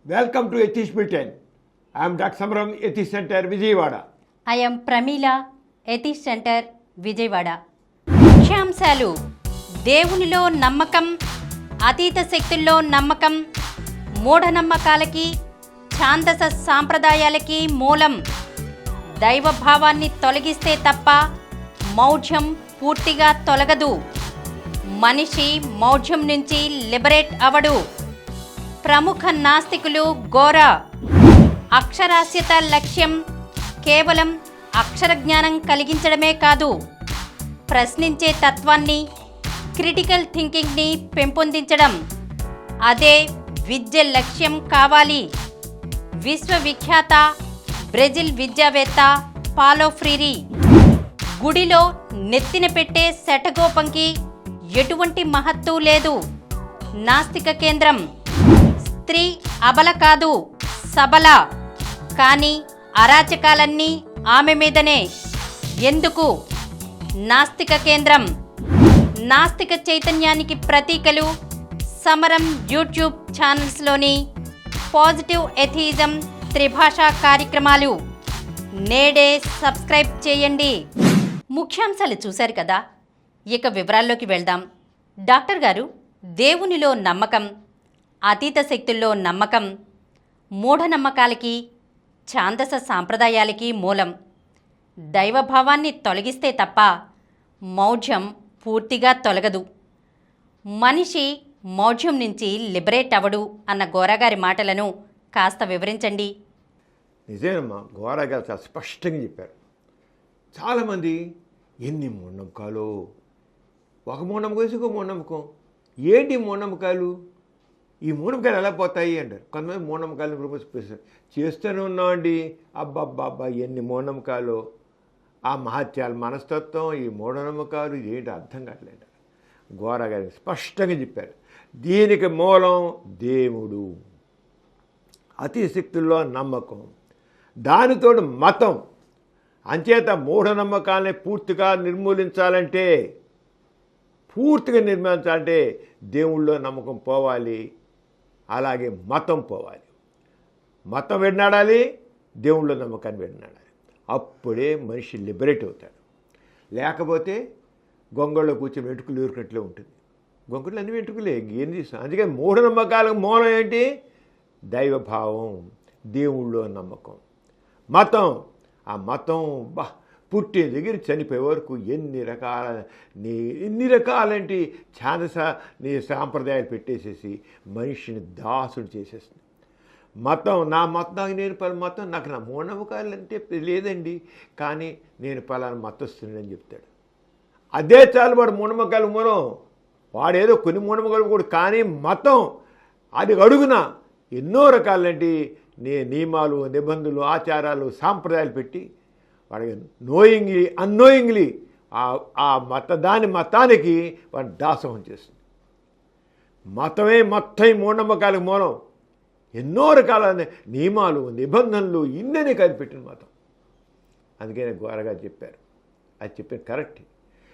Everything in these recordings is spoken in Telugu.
Welcome to Ethics Bulletin. I am Dr. Samaram, Ethics Center, Vijayawada. I am Pramila, Ethics Center, Vijayawada. ముఖ్యాంశాలు: దేవునిలో నమ్మకం, అతీత శక్తుల్లో నమ్మకం, మూఢనమ్మకాలకి, ఛాందస సాంప్రదాయాలకి మూలం. దైవభావాన్ని తొలగిస్తే తప్ప మౌఢ్యం పూర్తిగా తొలగదు. మనిషి మౌఢ్యం నుంచి లిబరేట్ అవడు. ప్రముఖ నాస్తికులు గోరా. అక్షరాస్యత లక్ష్యం కేవలం అక్షర జ్ఞానం కలిగించడమే కాదు, ప్రశ్నించే తత్వాన్ని, క్రిటికల్ థింకింగ్ని పెంపొందించడం. అదే విద్య లక్ష్యం కావాలి. విశ్వవిఖ్యాత బ్రెజిల్ విద్యావేత్త పాలో ఫ్రీరీ. గుడిలో నెత్తిన పెట్టే శటగోపంకి ఎటువంటి మహత్తు లేదు. నాస్తిక కేంద్రం. స్త్రీ అబల కాదు, సబల. కానీ అరాచకాలన్నీ ఆమె మీదనే. ఎందుకు? నాస్తిక కేంద్రం. నాస్తిక చైతన్యానికి ప్రతీకలు సమరం యూట్యూబ్ ఛానల్స్లోని పాజిటివ్ ఎథియిజం త్రిభాషా కార్యక్రమాలు. నేడే సబ్స్క్రైబ్ చేయండి. ముఖ్యాంశాలు చూశారు కదా, ఇక వివరాల్లోకి వెళ్దాం. డాక్టర్ గారు, దేవునిలో నమ్మకం, అతీత శక్తుల్లో నమ్మకం, మూఢనమ్మకాలకి, ఛాందస సాంప్రదాయాలకి మూలం. దైవభావాన్ని తొలగిస్తే తప్ప మౌఢ్యం పూర్తిగా తొలగదు. మనిషి మౌఢ్యం నుంచి లిబరేట్ అవడు అన్న గోరాగారి మాటలను కాస్త వివరించండి. నిజమేనమ్మా, గోరా గారు చాలా స్పష్టంగా చెప్పారు. చాలామంది ఎన్ని మూఢనమ్మకాలు, ఒక మూఢనమ్మకం వేసి ఒక మూఢనమ్మకం. ఏంటి మూఢనమ్మకాలు? ఈ మూఢనమ్మకాలు ఎలా పోతాయి అంటారు. కొంతమంది మూఢనమ్మకాలను రూపొందిస్తారు. చేస్తూనే ఉన్నామండి. అబ్బా ఎన్ని మూఢనమ్మకాలు, ఆ మహత్యాల మనస్తత్వం, ఈ మూఢనమ్మకాలు ఏంటి అర్థం కావట్లేదు. గోరా గారు స్పష్టంగా చెప్పారు. దీనికి మూలం దేవుడు, అతి శక్తుల్లో నమ్మకం, దానితో మతం. అంచేత మూఢనమ్మకాలని పూర్తిగా నిర్మూలించాలంటే దేవుళ్ళో నమ్మకం పోవాలి, అలాగే మతం పోవాలి. మతం వెన్నాడాలి, దేవుళ్ళో నమ్మకాన్ని వెన్నాడాలి. అప్పుడే మనిషి లిబరేట్ అవుతాడు. లేకపోతే గొంగళ్ళలో కూర్చొని వెంట్రుకలు ఊరుకున్నట్లే ఉంటుంది. గొంగళ్ళు అన్ని వెంట్రుకలే, ఏం చేస్తాం. అందుకని మూఢనమ్మకాలకు మూలం ఏంటి? దైవభావం, దేవుళ్ళో నమ్మకం. మతం, ఆ మతం పుట్టే దగ్గర చనిపోయే వరకు ఎన్ని రకాలంటి ఛాందస సాంప్రదాయాలు పెట్టేసేసి మనిషిని దాసుడు చేసేస్తుంది. మతం, నా మతం, నేను పలానా మతం, నాకు నా మూఢనమ్మకాలు అంటే లేదండి, కానీ నేను పలానా మతస్థుని చెప్తాడు. అదే చాలు వాడు మూఢనమ్మకాలు మూలం. వాడేదో కొన్ని మూఢనమ్మకాలు కూడా, కానీ మతం అది అడుగున ఎన్నో రకాలంటి నియమాలు, నిబంధనలు, ఆచారాలు, సాంప్రదాయాలు పెట్టి వాడికి అన్నోయింగ్లీ ఆ మతానికి వాడు దాసోహం చేస్తుంది. మతమే మొత్తం మూఢనమ్మకాలకు మూలం. ఎన్నో రకాల నియమాలు, నిబంధనలు ఇన్ననే కనిపెట్టిన మతం. అందుకనే గోరగా చెప్పారు. అది చెప్పిన కరెక్ట్.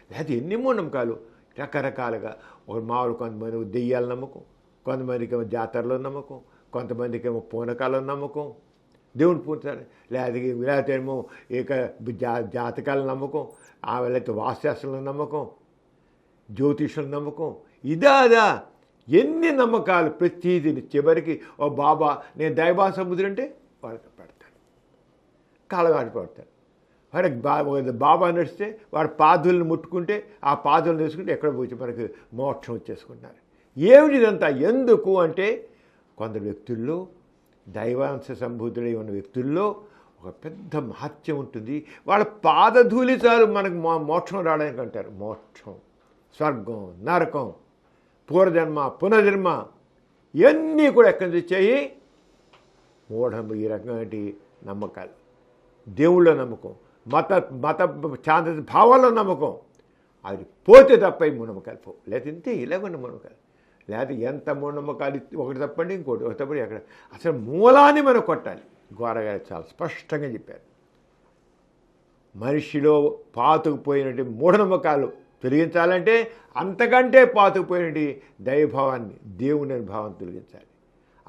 లేకపోతే ఎన్ని మూఢనమ్మకాలు రకరకాలుగా. ఒక మామూలు కొంతమంది దెయ్యాల నమ్మకం, కొంతమందికి ఏమో జాతరలో నమ్మకం, కొంతమందికి ఏమో పూనకాలలో నమ్మకం, దేవుడు పూర్తాడు. లేకపోతే ఏమో ఇక జాతకాల నమ్మకం, లేకపోతే వాస్తుశాస్త్రంలో నమ్మకం, జ్యోతిషుల నమ్మకం, అదా ఎన్ని నమ్మకాలు. ప్రతిదీ చివరికి ఓ బాబా నేను దైవా సముద్రం అంటే వాడికి పెడతాడు, కాళ్ళవాడి పడతాడు. వాడికి బాబా నడిస్తే వాడు పాదులను ముట్టుకుంటే ఆ పాదులను తీసుకుంటే ఎక్కడ పోయి మనకి మోక్షం వచ్చేసుకుంటున్నారు. ఏమిటిదంతా ఎందుకు అంటే, కొందరు వ్యక్తుల్లో, దైవాంశ సంభూతుడై ఉన్న వ్యక్తుల్లో ఒక పెద్ద మహత్యం ఉంటుంది. వాళ్ళ పాదధూళి చాలు మనకు మోక్షం రావడానికి అంటారు. మోక్షం, స్వర్గం, నరకం, పూర్వజన్మ, పునర్జన్మ ఇవన్నీ కూడా ఎక్కడి నుంచి వచ్చాయి? ఈ రకమైన నమ్మకాలు. దేవుళ్ళ నమ్మకం, మత ఛాందస భావాల్లో నమ్మకం, అది పోతే తప్ప ఈ మూఢనమ్మకాలు పోవు. లేకపోతే ఇంతే ఇలాగొన్న మూఢనమ్మకాలు. లేకపోతే ఎంత మూఢనమ్మకాలు ఒకటి తప్పండి, ఇంకోటి ఒక తప్పండి. అక్కడ అసలు మూలాన్ని మనం కొట్టాలి. గోరగారు చాలా స్పష్టంగా చెప్పారు. మనిషిలో పాతుకుపోయినటువంటి మూఢనమ్మకాలు తొలగించాలంటే అంతకంటే పాతుకుపోయినటువంటి దైవభావాన్ని, దేవుని భావాన్ని తొలగించాలి.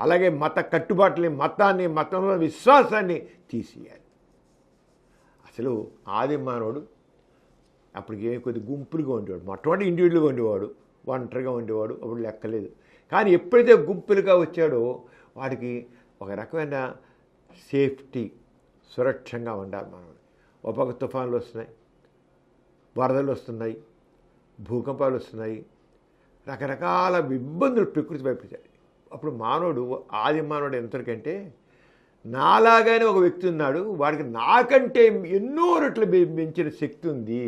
అలాగే మత కట్టుబాట్లని, మతంలో విశ్వాసాన్ని తీసేయాలి. అసలు ఆది మానవుడు అప్పటికి కొద్ది గుంపులుగా ఉండేవాడు. మొట్టమొదటి ఇండివిజువల్గా ఉండేవాడు, ఒంటరిగా ఉండేవాడు, అప్పుడు లెక్కలేదు. కానీ ఎప్పుడైతే గుంపులుగా వచ్చాడో వాడికి ఒక రకమైన సేఫ్టీ, సురక్షంగా ఉండాలి. మనం ఒక పక్క తుఫాన్లు వస్తున్నాయి, వరదలు వస్తున్నాయి, భూకంపాలు వస్తున్నాయి, రకరకాల ఇబ్బందులు ప్రకృతి వైపు. అప్పుడు ఆది మానవుడు ఎంతకంటే నాలాగానే ఒక వ్యక్తి ఉన్నాడు, వాడికి నాకంటే ఎన్నో రెట్లు మించిన శక్తి ఉంది.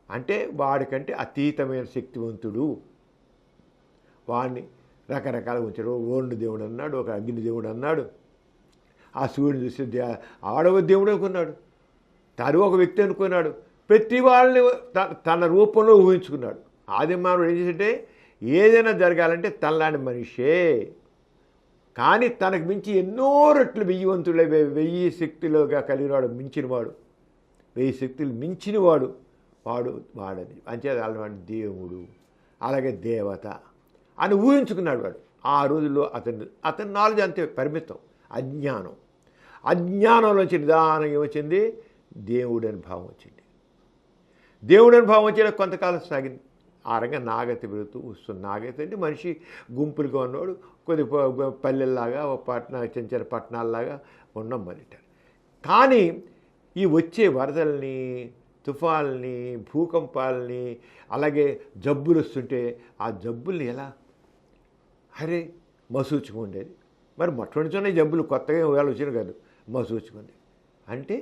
అంటే వాడికంటే అతీతమైన శక్తివంతుడు. వాడిని రకరకాలుగా ఉంచాడు. ఓండు దేవుడు అన్నాడు, ఒక అగ్ని దేవుడు అన్నాడు, ఆ సూర్యుని చూసి ఆడవ దేవుడు అనుకున్నాడు, తను ఒక వ్యక్తి అనుకున్నాడు. ప్రతి వాళ్ళని తన రూపంలో ఊహించుకున్నాడు. ఆది మానవుడు ఏం చేసింటే ఏదైనా జరగాలంటే తనలాంటి మనిషే, కానీ తనకు మించి ఎన్నో రెట్లు వెయ్యివంతుడు, 1000 శక్తులుగా కలిగినవాడు, మించినవాడు, 1000 శక్తులు మించినవాడు వాడని అంచేత అలాంటి దేవుడు, అలాగే దేవత అని ఊహించుకున్నాడు వాడు. ఆ రోజుల్లో అతని నాలెడ్జ్ అంతే పరిమితం. అజ్ఞానంలోంచి నిదానంగా వచ్చింది దేవుడని భావం వచ్చింది. దేవుడని భావం వచ్చేలా కొంతకాలం సాగింది. ఆ రంగా నాగతి పెరుగుతూ వస్తుంది. నాగతి అంటే మనిషి గుంపులుగా ఉన్నవాడు, కొద్ది పల్లెల్లాగా, చిన్న చిన్న పట్టణాలలాగా ఉన్నాం మొదలెట్టారు. కానీ ఈ వచ్చే వరదల్ని, తుఫాల్ని, భూకంపాలని, అలాగే జబ్బులు వస్తుంటే ఆ జబ్బుల్ని ఎలా మసూచుకుండేది. మరి మొట్టమొదటిలోనే జబ్బులు కొత్తగా వేళ వచ్చిన కాదు, మసూచుకుంది. అంటే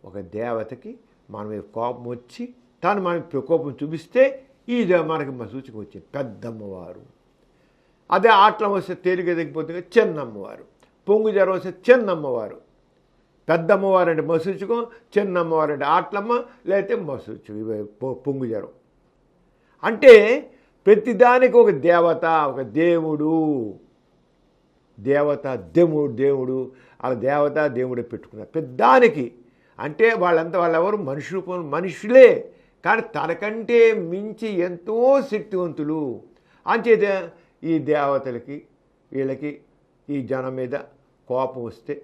ఒక దేవతకి మన మీద కోపం వచ్చి తాను మనకి ప్రకోపం చూపిస్తే ఈ మనకి మసూచుకు వచ్చింది పెద్దమ్మవారు. అదే ఆటలం వస్తే తేలిక దిగిపోతుంది చిన్నమ్మవారు, పొంగు జ్వరం వస్తే చిన్నమ్మవారు. పెద్దమ్మవారు అంటే మసూచుకం, చిన్నమ్మవారు అంటే ఆట్లమ్మ, లేకపోతే మసూచు పొంగు జ్వరం. అంటే ప్రతిదానికి ఒక దేవత, ఒక దేవుడు, దేవుడు అలా దేవత దేవుడే పెట్టుకున్నారు పెద్దానికి. అంటే వాళ్ళెవరు మనిషి రూపం, మనుషులే, కానీ తనకంటే మించి ఎంతో శక్తివంతులు. అంచేత ఈ దేవతలకి వీళ్ళకి ఈ జనం మీద కోపం వస్తే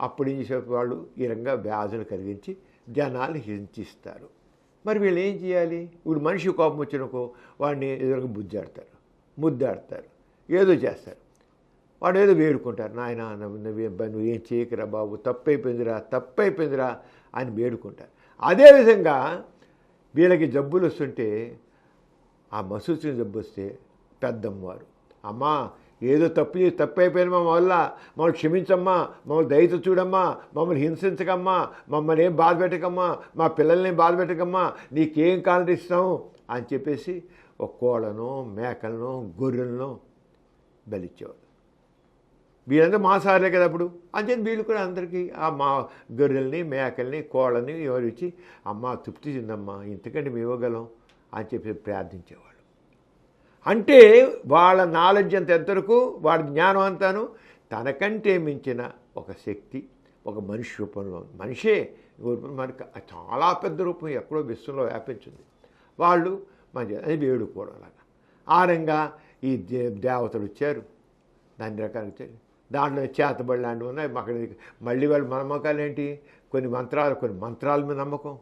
అప్పుడు ఏం చేసే వాళ్ళు ఈ రంగా వ్యాధులు కలిగించి జనాలు హింసిస్తారు. మరి వీళ్ళు ఏం చేయాలి? ఇప్పుడు మనిషి కోపం వచ్చినకో వాడిని ఎదురుగా ముద్దాడతారు, ఏదో చేస్తారు. వాడు ఏదో వేడుకుంటారు, నాయన నువ్వు ఏం చేయకురా బాబు, తప్పైపోయిందిరా అని వేడుకుంటారు. అదేవిధంగా వీళ్ళకి జబ్బులు వస్తుంటే, ఆ మసూచిన జబ్బు వస్తే పెద్దమ్మవారు, అమ్మా ఏదో తప్పైపోయింది మా వల్ల, మమ్మల్ని క్షమించమ్మా, మమ్మల్ని దయతో చూడమ్మా, మమ్మల్ని హింసించకమ్మా, మమ్మల్ని ఏం బాధ పెట్టకమ్మా, మా పిల్లల్ని బాధ పెట్టకమ్మా, నీకేం కాలం ఇస్తాం అని చెప్పేసి ఒక కోళ్ళను, మేకలను, గొర్రెలను బలిచ్చేవాడు. వీళ్ళంతా మాంసాహారులే కదా అప్పుడు. అంచేది వీళ్ళు కూడా అందరికీ ఆ గొర్రెల్ని, మేకల్ని, కోళ్ళని ఎవరు ఇచ్చి అమ్మ తృప్తి చెందమ్మా, ఇంతకంటే మేము ఇవ్వగలం అని చెప్పి ప్రార్థించేవాళ్ళు. అంటే వాళ్ళ నాలెడ్జ్ ఎంతవరకు, వాళ్ళ జ్ఞానం అంతాను తనకంటే మించిన ఒక శక్తి ఒక మనిషి రూపంలో, మనిషే మనకి చాలా పెద్ద రూపం ఎక్కడో విశ్వంలో వ్యాపించింది. వాళ్ళు మంచి అది వేడుకోవడం అలాగా. ఆ రంగా ఈ దేవతలు వచ్చారు, దాని రకాలు వచ్చారు. దాంట్లో చేతబడి లాంటివి ఉన్నాయి. అక్కడ మళ్ళీ వాళ్ళు నమ్మకాలు ఏంటి? కొన్ని మంత్రాల మీద నమ్మకం.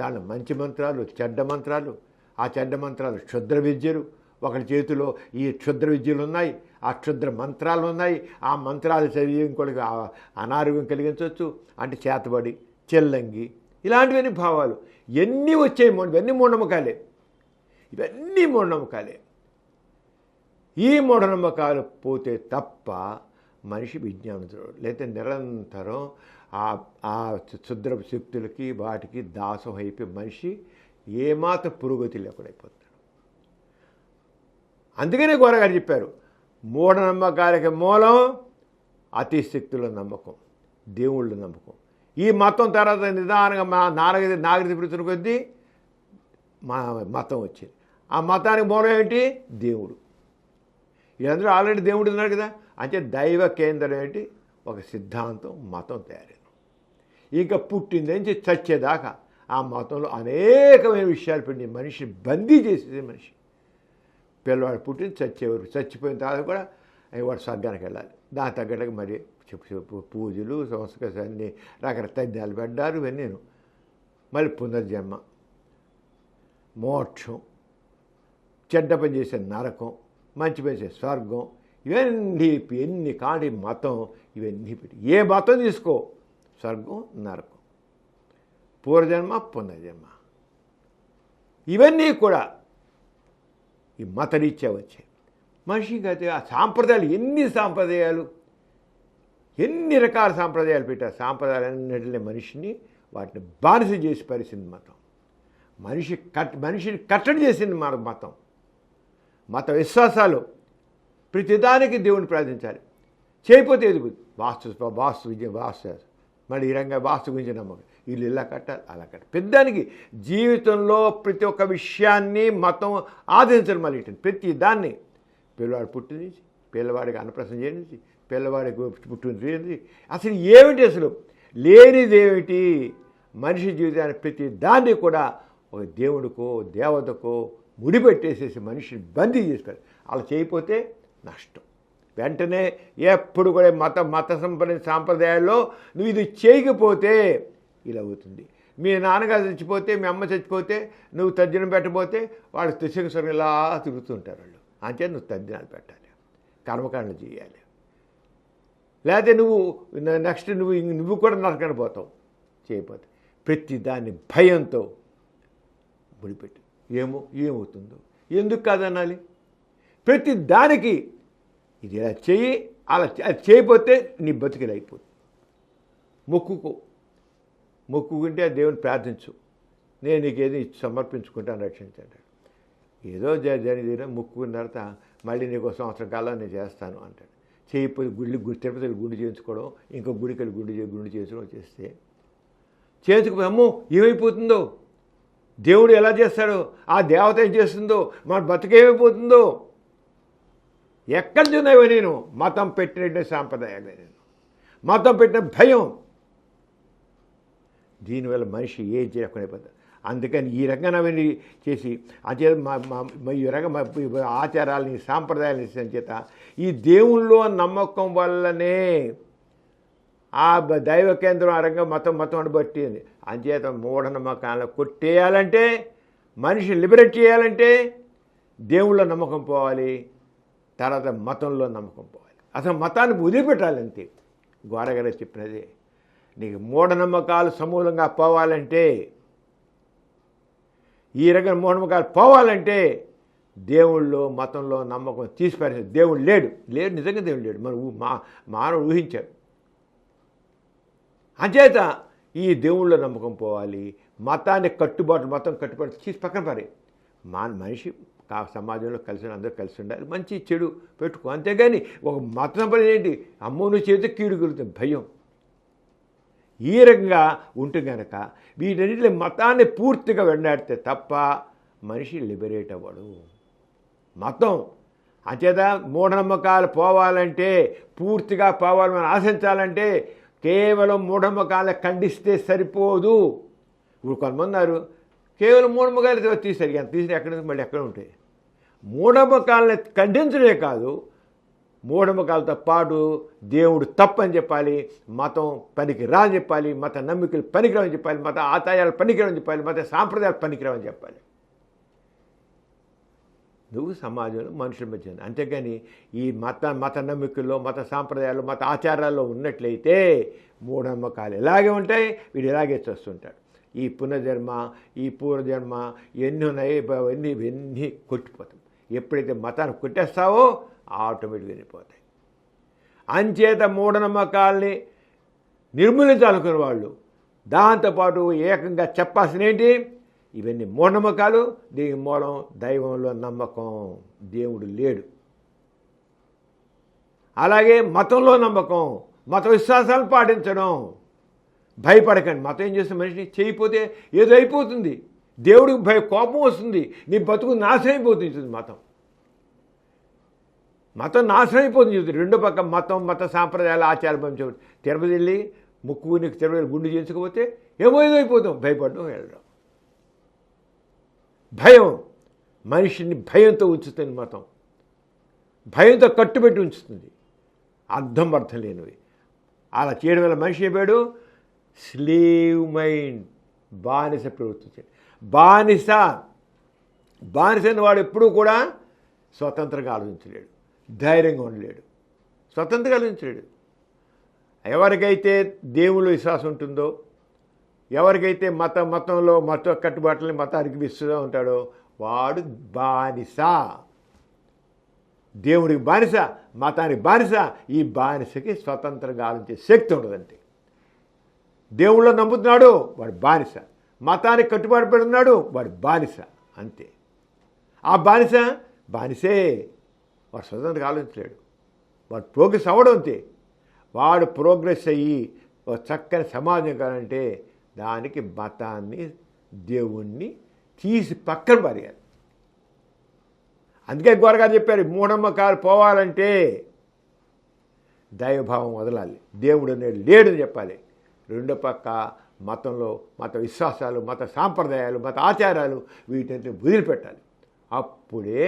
దాంట్లో మంచి మంత్రాలు, చెడ్డ మంత్రాలు. ఆ చెడ్డ మంత్రాలు క్షుద్ర విద్యలు. ఒకరి చేతిలో ఈ క్షుద్ర విద్యలు ఉన్నాయి, ఆ క్షుద్ర మంత్రాలు ఉన్నాయి. ఆ మంత్రాలు చదివి ఇంకొకరికి అనారోగ్యం కలిగించవచ్చు. అంటే చేతబడి, చెల్లంగి, ఇలాంటివన్నీ భావాలు ఎన్ని వచ్చాయి. ఇవన్నీ మూఢనమ్మకాలే. ఈ మూఢనమ్మకాలు పోతే తప్ప మనిషి విజ్ఞానవంతుడు. లేకపోతే నిరంతరం ఆ క్షుద్ర శక్తులకి వాటికి దాసం అయిపోయి మనిషి ఏమాత్రం పురోగతి లేకుండా అయిపోతాడు. అందుకనే గోరగారు చెప్పారు, మూఢనమ్మకాలకి మూలం అతి శక్తుల నమ్మకం, దేవుళ్ళ నమ్మకం. ఈ మతం తర్వాత నిదానంగా నాగరికత పెరుగుతున్న కొద్దీ మతం వచ్చింది. ఆ మతానికి మూలం ఏంటి? దేవుడు. వీళ్ళందరూ ఆల్రెడీ దేవుడు ఉన్నారు కదా. అంటే దైవ కేంద్రం ఏంటి? ఒక సిద్ధాంతం, మతం తయారైంది. ఇంకా పుట్టింది నుంచి చచ్చేదాకా ఆ మతంలో అనేకమైన విషయాలు పెట్టి మనిషిని బందీ చేసేది. మనిషి పిల్లవాడు పుట్టిన చచ్చేవారు, చచ్చిపోయిన తర్వాత కూడా వాడు స్వర్గానికి వెళ్ళాలి. దాని తగ్గట్టుగా మరి పూజలు సంస్కారాలు అన్నీ రకరకాల తగ్గాలు పెట్టారు. ఇవన్నీ మళ్ళీ పునర్జన్మ, మోక్షం, చెడ్డ పని చేసే నరకం, మంచి పని చేసే స్వర్గం, ఇవన్నీ ఎన్ని కాడి మతం ఇవన్నీ పెట్టి ఏ మతం తీసుకో స్వర్గం నరకం, పూర్వజన్మ పునర్జన్మ, ఇవన్నీ కూడా ఈ మతరీత్యా వచ్చాయి. మనిషికి అయితే ఆ సాంప్రదాయాలు ఎన్ని రకాల సాంప్రదాయాలు పెట్టారు. సాంప్రదాయాలన్నింటినీ మనిషిని వాటిని బానిస చేసి పరిచింది మతం. మనిషిని కట్టడి చేసింది మన మతం. మత విశ్వాసాలు ప్రతిదానికి దేవుని ప్రార్థించాలి. చేయకపోతే ఎదుగు వాస్తు మళ్ళీ ఈ రంగా వాస్తు గురించి నమ్మకం, వీళ్ళు ఇలా కట్టాలి అలా కట్టాలి. పెద్దానికి జీవితంలో ప్రతి ఒక్క విషయాన్ని మతం ఆదరించడం మళ్ళీ ప్రతి దాన్ని పిల్లవాడు పుట్టి నుంచి, పిల్లవాడికి అన్నప్రాసన చేయనించి, పిల్లవాడికి పుట్టిన చేసి, అసలు ఏమిటి అసలు లేనిదేమిటి మనిషి జీవితానికి ప్రతి దాన్ని కూడా ఒక దేవుడికో దేవతకో ముడిపెట్టేసేసి మనిషిని బందీ చేస్తారు. అలా చేయకపోతే నష్టం. వెంటనే ఎప్పుడు కూడా మత సాంప్రదాయాల్లో నువ్వు ఇది చేయకపోతే ఇలా అవుతుంది. మీ నాన్నగారు చచ్చిపోతే, మీ అమ్మ చచ్చిపోతే, నువ్వు తర్జనం పెట్టకపోతే వాళ్ళు త్రిశంకరం ఇలా తిరుగుతుంటారు వాళ్ళు. అంతే నువ్వు తర్జనాలు పెట్టాలి, కర్మకాండలు చేయాలి. లేకపోతే నెక్స్ట్ నువ్వు కూడా నరకని పోతావు చేయకపోతే. ప్రతి దాన్ని భయంతో ముడిపెట్టి ఏమవుతుందో, ఎందుకు కాదనాలి. ప్రతి దానికి ఇది ఇలా చెయ్యి, అలా అది చేయకపోతే నీ బతికిలు అయిపోతుంది. మొక్కుకుంటే దేవుని ప్రార్థించు, నేను నీకేది సమర్పించుకుంటాను రక్షించండి. ఏదో జరిగిన మొక్కుకున్న తర్వాత మళ్ళీ నీకు సంవత్సరం కాలం నేను చేస్తాను అంటాడు. చేయకపోతే తిరుపతికి గుండు చేయించుకోవడం, ఇంకో గుడికి గుండు చేయించడం చేయించుకోపోతే అమ్మో ఏమైపోతుందో, దేవుడు ఎలా చేస్తాడో, ఆ దేవత ఏం చేస్తుందో, మన బతుకేమైపోతుందో. ఎక్కడ చూన్నావో నేను మతం పెట్టిన సాంప్రదాయాలే, నేను మతం పెట్టిన భయం. దీనివల్ల మనిషి ఏం చేయకుండా. అందుకని ఈ రకంగా అవన్నీ చేసి అంచేత ఈ రకంగా ఆచారాలని సాంప్రదాయాలని చేత ఈ దేవుళ్ళో నమ్మకం వల్లనే ఆ దైవ కేంద్రం ఆ రంగం మతం బట్టి అంచేత మూఢనమ్మకాలను కొట్టేయాలంటే, మనిషి లిబరేట్ చేయాలంటే దేవుళ్ళో నమ్మకం పోవాలి, తర్వాత మతంలో నమ్మకం పోవాలి. అసలు మతాన్ని వదిలిపెట్టాలంతే. గోడగారు చెప్పినదే, నీకు మూఢనమ్మకాలు సమూలంగా పోవాలంటే, ఈ రకమైన మూఢనమ్మకాలు పోవాలంటే దేవుళ్ళో మతంలో నమ్మకం తీసిపారేసి. దేవుడు లేడు, నిజంగా దేవుడు లేడు, మానవుడు ఊహించాడు. అంచేత ఈ దేవుళ్ళో నమ్మకం పోవాలి, మతం కట్టుబాటు తీసి పక్కన పారే. మనిషి సమాజంలో అందరూ కలిసి ఉండాలి, మంచి చెడు పెట్టుకో. అంతేగాని ఒక మతం పని ఏంటి, అమ్మో నువ్వు చేస్తే కీడు కలుగుతుంది భయం. ఈ రకంగా ఉంటే కనుక వీటన్నిటిని మతాన్ని పూర్తిగా వెంటాడితే తప్ప మనిషి లిబరేట్ అవ్వడు. మతం అంచేత మూఢనమ్మకాలు పోవాలంటే, పూర్తిగా పోవాలని ఆశించాలంటే కేవలం మూఢనమ్మకాలను ఖండిస్తే సరిపోదు. ఇప్పుడు కొంతమంది కేవలం మూఢనమ్మకాలు తీసారు, ఎంత తీసిన మళ్ళీ ఎక్కడ ఉంటాయి. మూఢనమ్మకాలని ఖండించడే కాదు, మూఢనమ్మకాలతో పాటు దేవుడు తప్పని చెప్పాలి, మతం పనికిరాని చెప్పాలి, మత నమ్మికలు పనికిరావని చెప్పాలి, మత ఆచారాలు పనికిరావని చెప్పాలి, మత సాంప్రదాయాలు పనికిరావని చెప్పాలి. నువ్వు సమాజంలో మనుషుల మధ్య. అంతేగాని ఈ మత నమ్మికల్లో, మత సాంప్రదాయాలు, మత ఆచారాల్లో ఉన్నట్లయితే మూఢనమ్మకాలు ఎలాగే ఉంటాయి, వీడు ఎలాగే చేస్తుంటాడు. ఈ పునర్జన్మ, ఈ పూర్వజన్మ ఎన్ని ఉన్నాయి, ఇవన్నీ కొట్టిపోతాం. ఎప్పుడైతే మతాన్ని కొట్టేస్తావో ఆటోమేటిక్గా వెళ్ళిపోతాయి. అంచేత మూఢనమ్మకాల్ని నిర్మూలించాలనుకునే వాళ్ళు దాంతోపాటు ఏకంగా చెప్పాల్సిన ఏంటి, ఇవన్నీ మూఢనమ్మకాలు, దీనికి మూలం దైవంలో నమ్మకం, దేవుడు లేడు. అలాగే మతంలో నమ్మకం, మత విశ్వాసాలను పాటించడం. భయపడకండి. మతం ఏం చేస్తుంది, మనిషిని చేయకపోతే ఏదో అయిపోతుంది, దేవుడికి కోపం వస్తుంది, నీ బతుకు నాశనం అయిపోతుంది. మతం నాశనం అయిపోతుంది. రెండో పక్క మత సాంప్రదాయాలు ఆచారం తిరుపతి వెళ్ళి నీకు తిరుపతి గుండు చేయించకపోతే ఏదో అయిపోతాం. భయపడడం, వెళ్ళడం, భయం. మనిషిని భయంతో ఉంచుతుంది మతం, భయంతో కట్టుబెట్టి ఉంచుతుంది, అర్థం లేనివి. అలా చేయడం వల్ల మనిషి అయిపోయాడు స్లేవ్ మైండ్, బానిస ప్రవృత్తి. బానిసని వాడు ఎప్పుడూ కూడా స్వతంత్రంగా ఆలోచించలేడు, ధైర్యంగా ఉండలేడు, స్వతంత్రంగా ఆలోచించలేడు. ఎవరికైతే దేవుళ్ళు విశ్వాసం ఉంటుందో, ఎవరికైతే మతంలో మత కట్టుబాట్లని మతానికి విశ్వగా ఉంటాడో వాడు బానిస. దేవుడికి బానిస, మతానికి బానిస. ఈ బానిసకి స్వతంత్రంగా ఆలోచించే శక్తి ఉండదంటే. దేవుళ్ళో నమ్ముతున్నాడు వాడు బానిస, మతానికి కట్టుబాటు పెడుతున్నాడు వాడు బానిస, అంతే. ఆ బానిసే, వాడు స్వతంత్రంగా ఆలోచించలేడు, వాడు ప్రోగ్రెస్ అవ్వడం అంతే. వాడు ప్రోగ్రెస్ అయ్యి ఒక చక్కని సమాజం కావాలంటే దానికి మతాన్ని దేవుణ్ణి తీసి పక్కన పారేయాలి. అందుకే గోరగారు చెప్పారు, మూఢనమ్మకాలు పోవాలంటే దైవభావం వదలాలి, దేవుడు అనేది లేడని చెప్పాలి. రెండో పక్క మతంలో మత విశ్వాసాలు, మత సాంప్రదాయాలు, మత ఆచారాలు వీటిని వదిలిపెట్టాలి. అప్పుడే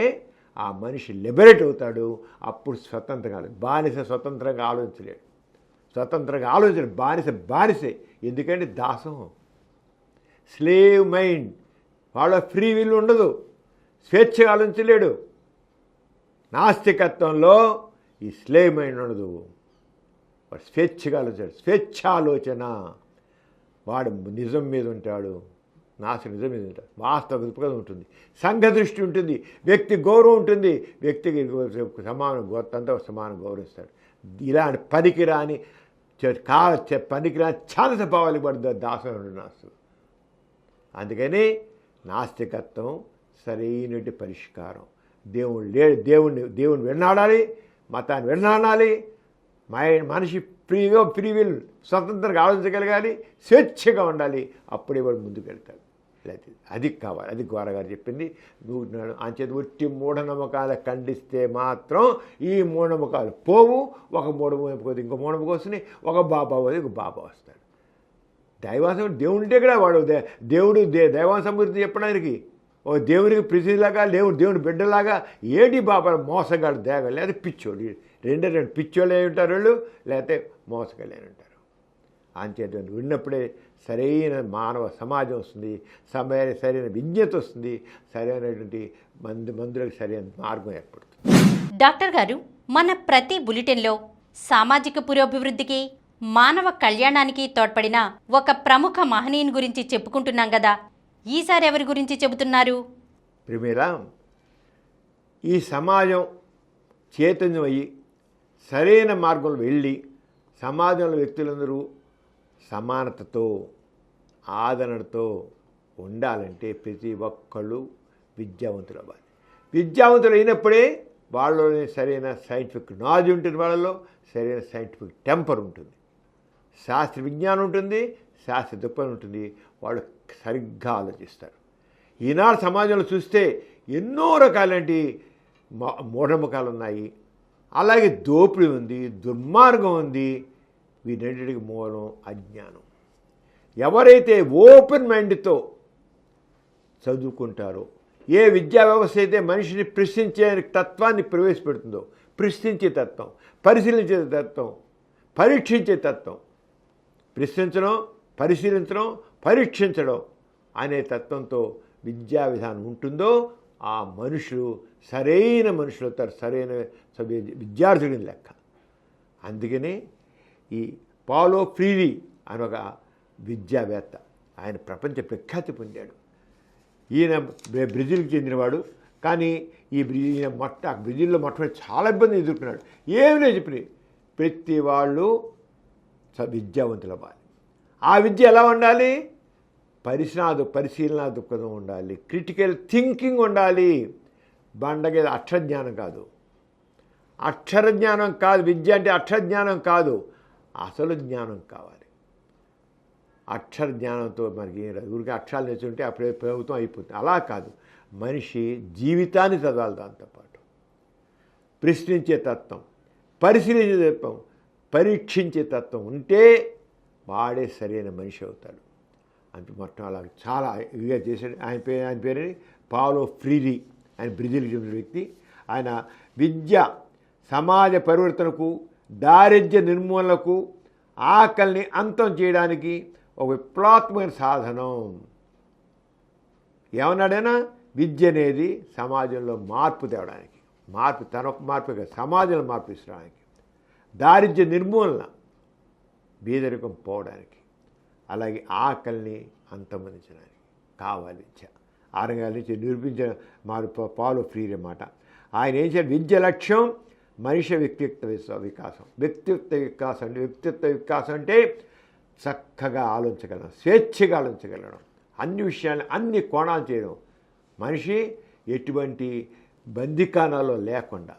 ఆ మనిషి లిబరేట్ అవుతాడు. అప్పుడు స్వతంత్రంగా, బానిస స్వతంత్రంగా ఆలోచించలేడు, బానిసే. ఎందుకంటే దాసం, స్లేవ్ మైండ్. వాళ్ళ ఫ్రీ విల్ ఉండదు, స్వేచ్ఛగా ఆలోచించలేడు. నాస్తికత్వంలో ఈ స్లేవ్ మైండ్ ఉండదు, వాడు స్వేచ్ఛగా ఆలోచించాడు, స్వేచ్ఛాలోచన. వాడు నిజం మీద ఉంటాడు, నిజం మీద ఉంటాడు, వాస్తవ దృక్పథం ఉంటుంది, సంఘ దృష్టి ఉంటుంది, వ్యక్తి గౌరవం ఉంటుంది, వ్యక్తికి సమానం గౌరవిస్తాడు. ఇలాంటి పనికిరాని చాలా స్వభావాలకు పడుతుంది దాసం నాస్తికుడు. అందుకని నాస్తికత్వం సరైనటి పరిష్కారం. దేవుణ్ణి విన్నాడాలి, మతాన్ని విన్నాడాలి. మనిషి ఫ్రీ విల్ స్వతంత్రంగా ఆలోచించగలగాలి, స్వేచ్ఛగా ఉండాలి. అప్పుడే వాడు ముందుకు వెళ్తాడు. అది కావాలి, అది గోరగారు చెప్పింది. అంచేది ఒట్టి మూఢనమ్మకాలు ఖండిస్తే మాత్రం ఈ మూఢనమ్మకాలు పోవు. ఒక మూఢనమ్మకం ఇంకో మూఢనమ్మకం వస్తుంది, ఒక బాబా వస్తాడు. దైవాసం దేవుడు ఉంటే కూడా వాడు దైవాంశ సమృద్ధి చెప్పడానికి ఓ దేవునికి ప్రతిలాగా దేవుని బిడ్డలాగా ఏడి బాబా మోసగాడు దేగ లేదా పిచ్చోడు. రెండు పిచ్చోళ్ళు అయి ఉంటారు వాళ్ళు, లేకపోతే మోసగాళ్ళు అని ఉంటారు. అంచేత విన్నప్పుడే సరైన మానవ సమాజం వస్తుంది, సరైన విజ్ఞత వస్తుంది, సరైనటువంటి మందులకు సరైన మార్గం ఏర్పడుతుంది. డాక్టర్ గారు, మన ప్రతి బులెటిన్లో సామాజిక పురోభివృద్ధికి, మానవ కళ్యాణానికి తోడ్పడిన ఒక ప్రముఖ మహనీయుని గురించి చెప్పుకుంటున్నాం కదా, ఈసారి ఎవరి గురించి చెబుతున్నారు? ప్రిమేరా, ఈ సమాజం చైతన్యం అయ్యి సరైన మార్గంలో వెళ్ళి సమాజంలో వ్యక్తులందరూ సమానతతో ఆదరణతో ఉండాలంటే ప్రతి ఒక్కళ్ళు విద్యావంతులు అవ్వాలి. విద్యావంతులు అయినప్పుడే వాళ్ళలోనే సరైన సైంటిఫిక్ నాలెడ్జ్ ఉంటుంది, వాళ్ళలో సరైన సైంటిఫిక్ టెంపర్ ఉంటుంది, శాస్త్ర విజ్ఞానం ఉంటుంది, శాస్త్ర దృక్పథం ఉంటుంది. వాళ్ళు సరిగ్గా ఆలోచిస్తారు. ఈనాడు సమాజంలో చూస్తే ఎన్నో రకాలంటి మూఢనమ్మకాలు ఉన్నాయి, అలాగే దోపిడీ ఉంది, దుర్మార్గం ఉంది. వీటన్నిటికి మూలం అజ్ఞానం. ఎవరైతే ఓపెన్ మైండ్తో చదువుకుంటారో, ఏ విద్యా వ్యవస్థ అయితే మనిషిని ప్రశ్నించే తత్వాన్ని ప్రవేశపెడుతుందో, ప్రశ్నించే తత్వం, పరిశీలించే తత్వం, పరీక్షించే తత్వం, ప్రశ్నించడం, పరిశీలించడం, పరీక్షించడం అనే తత్వంతో విద్యా విధానం ఉంటుందో ఆ మనుషులు సరైన మనుషులు అవుతారు, సరైన విద్యార్థుడిని లెక్క. అందుకనే ఈ పాలో ఫ్రీలీ అని ఒక విద్యావేత్త, ఆయన ప్రపంచ ప్రఖ్యాతి పొందాడు. ఈయన బ్రెజిల్కి చెందినవాడు, కానీ బ్రెజిల్లో మొట్టమొదటి చాలా ఇబ్బంది ఎదుర్కొన్నాడు. ఏమి లేదు చెప్పి ప్రతి వాళ్ళు విద్యావంతులు అవ్వాలి. ఆ విద్య ఎలా ఉండాలి? పరిశీలన దృక్పథం ఉండాలి, క్రిటికల్ థింకింగ్ ఉండాలి. బండగే అక్షరజ్ఞానం కాదు, అక్షరజ్ఞానం కాదు. విద్య అంటే అక్షరజ్ఞానం కాదు, అసలు జ్ఞానం కావాలి. అక్షర జ్ఞానంతో మనకి ఊరికి అక్షరాలు నేర్చుకుంటే అప్పుడే ప్రభుత్వం అయిపోతుంది. అలా కాదు, మనిషి జీవితాన్ని చదవాలి. దాంతోపాటు ప్రశ్నించే తత్వం, పరిశీలించే తత్వం, పరీక్షించే తత్వం ఉంటే వాడే సరైన మనిషి అవుతాడు. అంటే మొత్తం అలా చాలా ఇదిగా చేశాడు. ఆయన పేరు పాలో ఫ్రీలీ. ఆయన బ్రెజిల్కి చెందిన వ్యక్తి. ఆయన విద్య సమాజ పరివర్తనకు, దారిద్ర్య నిర్మూలనకు, ఆకలిని అంతం చేయడానికి ఒక విప్లవాత్మకమైన సాధనం. ఏమన్నాడైనా విద్య అనేది సమాజంలో మార్పు తేవడానికి, తన ఒక మార్పు కాదు, సమాజంలో మార్పు తీసుకురావడానికి, దారిద్ర్య నిర్మూలన, బీదరికం పోవడానికి, అలాగే ఆకలిని అంతమొందించడానికి కావాలి విద్య. ఆ రంగాల నుంచి నిరూపించిన పాలో ఫ్రీర్ అన్నమాట. ఆయన ఏం చేయాలి? విద్య లక్ష్యం మనిషి వ్యక్తిత్వ వికాసం. వ్యక్తిత్వ వికాసం అంటే చక్కగా ఆలోచించగలడం, స్వేచ్ఛగా ఆలోచించగలడం, అన్ని విషయాలు అన్ని కోణాలు చేయడం, మనిషి ఎటువంటి బందికానాల్లో లేకుండా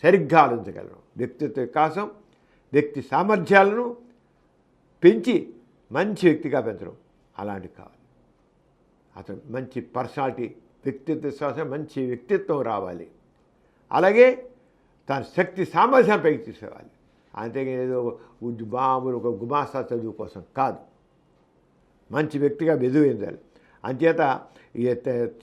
సరిగ్గా ఆలోచించగలడం, వ్యక్తిత్వ వికాసం, వ్యక్తి సామర్థ్యాలను పెంచి మంచి వ్యక్తిగా పెంచడం, అలాంటివి కావాలి. అతను మంచి పర్సనాలిటీ, వ్యక్తిత్వ విశ్వాసం, మంచి వ్యక్తిత్వం రావాలి. అలాగే తన శక్తి సామర్థ్యాన్ని పైకి తీసుకోవాలి. అంతేగాని ఏదో మామూలు ఒక గుమాస్తా చదువు కోసం కాదు, మంచి వ్యక్తిగా ఎదుగుండాలి. అంచేత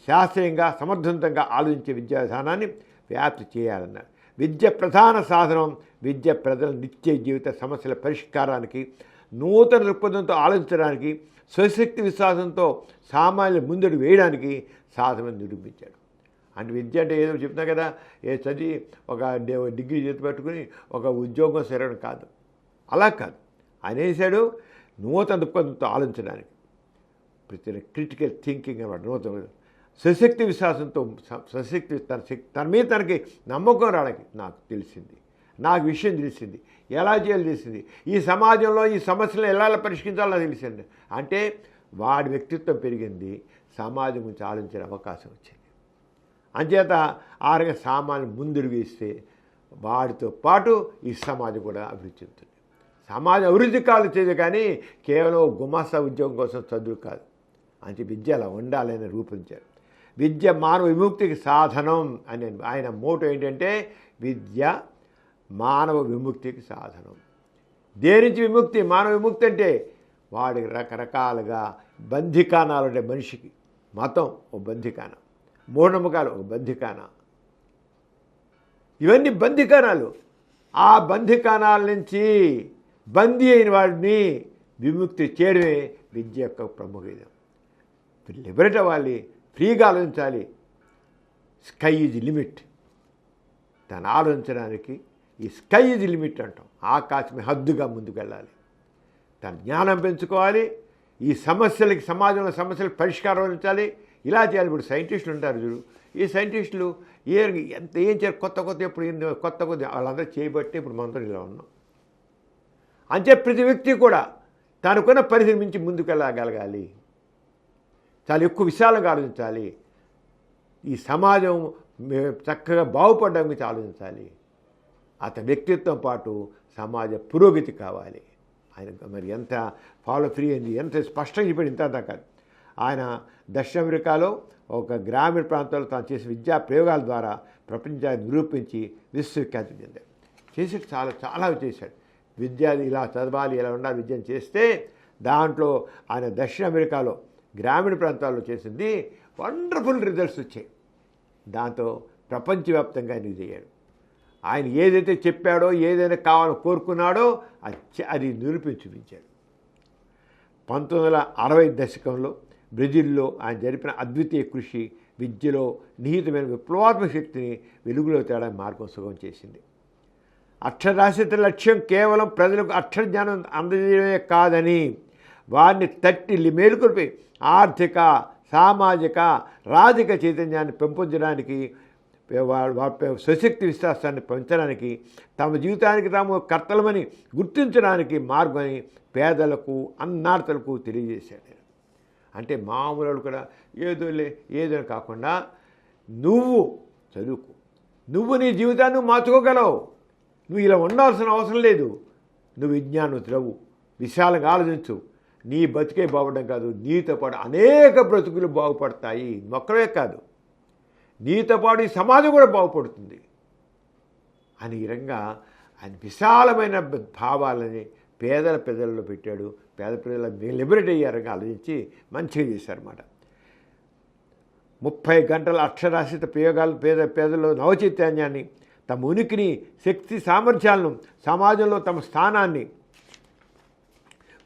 శాస్త్రీయంగా సమర్థవంతంగా ఆలోచించే విద్యా విధానాన్ని వ్యాప్తి చేయాలన్నారు. విద్య ప్రధాన సాధనం. విద్య ప్రజల నిత్య జీవిత సమస్యల పరిష్కారానికి, నూతన దృక్పథంతో ఆలోచించడానికి, స్వశక్తి విశ్వాసంతో సామాన్యులు ముందడుగు వేయడానికి సాధనం నిరూపించాడు. అంటే విద్య అంటే ఏదో చెప్తున్నా కదా, ఏ చదివి ఒక డిగ్రీ చేతి పెట్టుకుని ఒక ఉద్యోగం సరైన కాదు, అలా కాదు. ఆయన వేసాడు నూతన దృక్పథంతో ఆలోచించడానికి, ప్రతి క్రిటికల్ థింకింగ్ అన్నమాట. నూతన స్వశక్తి విశ్వాసంతో, స్వశక్తి తన మీద తనకి నమ్మకం రావడానికి, నాకు తెలిసింది, నాకు విషయం తెలిసింది, ఎలా చేయాలో తెలిసింది, ఈ సమాజంలో ఈ సమస్యలను ఎలా పరిష్కరించాలో నాకు తెలిసింది. అంటే వాడి వ్యక్తిత్వం పెరిగింది, సమాజం గురించి ఆలోచించే అవకాశం వచ్చింది. అంచేత ఆ రకంగా సామాన్లు ముందుకు వేస్తే వాడితో పాటు ఈ సమాజం కూడా అభివృద్ధి చెందుతుంది. సమాజం అభివృద్ధి కాదు కానీ కేవలం గుమాస్తా ఉద్యోగం కోసం చదువు కాదు. అంటే విద్య అలా ఉండాలని రూపొందించారు. విద్య మానవ విముక్తికి సాధనం అని ఆయన మోటో ఏంటంటే, విద్య మానవ విముక్తికి సాధనం. దేని నుంచి విముక్తి? మానవ విముక్తి అంటే వాడికి రకరకాలుగా బంధికానాలు ఉండే మనిషికి. మతం ఒక బంధికాన, మూఢనమ్మకాలు ఒక బంధికాన, ఇవన్నీ బంధికానాలు. ఆ బంధికానాల నుంచి బందీ అయిన వాడిని విముక్తి చేయడమే విద్య యొక్క ప్రముఖ విధం. లిబరేట్ అవ్వాలి, ఫ్రీగా ఆలోచించాలి. Sky is limit. తను ఆలోచించడానికి ఈ స్కై ఈజ్ లిమిట్ అంటాం. ఆకాశమే హద్దుగా ముందుకు వెళ్ళాలి. తన జ్ఞానం పెంచుకోవాలి. ఈ సమస్యలకి, సమాజంలో సమస్యలకు పరిష్కారం అందించాలి. ఇలా చేయాలి. ఇప్పుడు సైంటిస్టులు ఉంటారు చూడు, ఈ సైంటిస్టులు ఏం చేయాలి, కొత్త ఎప్పుడు కొత్త వాళ్ళందరూ చేయబట్టి ఇప్పుడు మనతో ఇలా ఉన్నాం. అంతే ప్రతి వ్యక్తి కూడా తనకున్న పరిధిని మించి ముందుకు వెళ్ళగలగాలి. చాలా ఎక్కువ విశాలంగా ఆలోచించాలి. ఈ సమాజం చక్కగా బాగుపడడం గురించి ఆలోచించాలి. అతని వ్యక్తిత్వం పాటు సమాజ పురోగతి కావాలి. ఆయన మరి ఎంత ఫాలో ఫ్రీ అయింది, ఎంత స్పష్టంగా చెప్పాడు. ఇంత కాదు, ఆయన దక్షిణ అమెరికాలో ఒక గ్రామీణ ప్రాంతాల్లో తాను చేసిన విద్యా ప్రయోగాల ద్వారా ప్రపంచాన్ని నిరూపించి విశ్వవిఖ్యాతి చెందాడు. చేసి చాలా చేశాడు. విద్య ఇలా చదవాలి, ఇలా ఉండాలి విద్యను చేస్తే దాంట్లో ఆయన దక్షిణ అమెరికాలో గ్రామీణ ప్రాంతాల్లో చేసింది వండర్ఫుల్ రిజల్ట్స్ వచ్చాయి. దాంతో ప్రపంచవ్యాప్తంగా ఆయన చేయాడు. ఆయన ఏదైతే చెప్పాడో, ఏదైనా కావాలని కోరుకున్నాడో అది నిరూపించి చూపించాడు. 1960 దశకంలో బ్రెజిల్లో ఆయన జరిపిన అద్వితీయ కృషి విద్యలో నిహితమైన విప్లవాత్మక శక్తిని వెలుగులో తేడా మార్గం సుగమం చేసింది. అక్షరాస్యత లక్ష్యం కేవలం ప్రజలకు అక్షర జ్ఞానం అందజేయడమే కాదని, వారిని తట్టి మేలుకొల్పి ఆర్థిక, సామాజిక, రాజకీయ చైతన్యాన్ని పెంపొందడానికి, స్వశక్తి విశ్వాసాన్ని పెంచడానికి, తమ జీవితానికి తాము కర్తలమని గుర్తించడానికి మార్గమని పేదలకు, అన్నార్థులకు తెలియజేశాడు. అంటే మామూలు కూడా ఏదో కాకుండా నువ్వు చదువుకో, నువ్వు నీ జీవితాన్ని మార్చుకోగలవు. నువ్వు ఇలా ఉండాల్సిన అవసరం లేదు. నువ్వు విజ్ఞానవంతుడవు, విశాలంగా ఆలోచించు. నీ బతికే బాగుపడడం కాదు, నీతో పాటు అనేక బ్రతుకులు బాగుపడతాయి. మొక్కలే కాదు, నీతో పాటు ఈ సమాజం కూడా బాగుపడుతుంది అని ఈ రంగా ఆయన విశాలమైన భావాలని పేదలలో పెట్టాడు. పేద ప్రజల లిబరేట్ అయ్యారని ఆలోచించి మంచిగా చేశారన్నమాట. 30 గంటల అక్షరాస్యత ప్రయోగాలు పేదల్లో నవచైతన్యాన్ని, తమ ఉనికిని, శక్తి సామర్థ్యాలను, సమాజంలో తమ స్థానాన్ని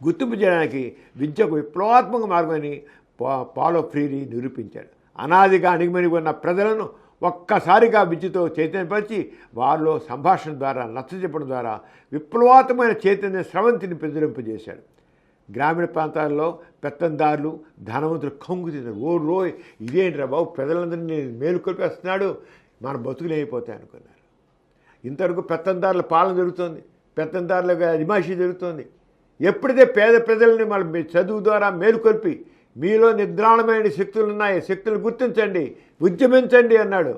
గుర్తింపు చేయడానికి విద్యకు విప్లవాత్మక మార్గమని పాలో ఫ్రీరీ నిరూపించాడు. అనాదిగా అణిగిమణి ఉన్న ప్రజలను ఒక్కసారిగా విద్యతో చైతన్యపరిచి వారిలో సంభాషణ ద్వారా నచ్చజెప్పడం ద్వారా విప్లవాత్మకమైన చైతన్య స్రవంతిని ప్రచురింపజేశాడు. గ్రామీణ ప్రాంతాల్లో పెత్తందారులు, ధనవంతులు కంగు తిన్నారు. ఓ రోయ్, ఇదేంట్రా బాబు, ప్రజలందరినీ మేలుకొల్పేస్తున్నాడు, మన బతుకులు అయిపోతాయి అనుకున్నారు. ఇంతవరకు పెత్తందారుల పాలన జరుగుతోంది, పెత్తందారుల అజమాయిషీ జరుగుతోంది. ఎప్పుడైతే పేద ప్రజల్ని మన చదువు ద్వారా మేలుకొల్పి మీలో నిద్రాణమైన శక్తులు ఉన్నాయి, శక్తులు గుర్తించండి, ఉద్యమించండి అన్నాడు.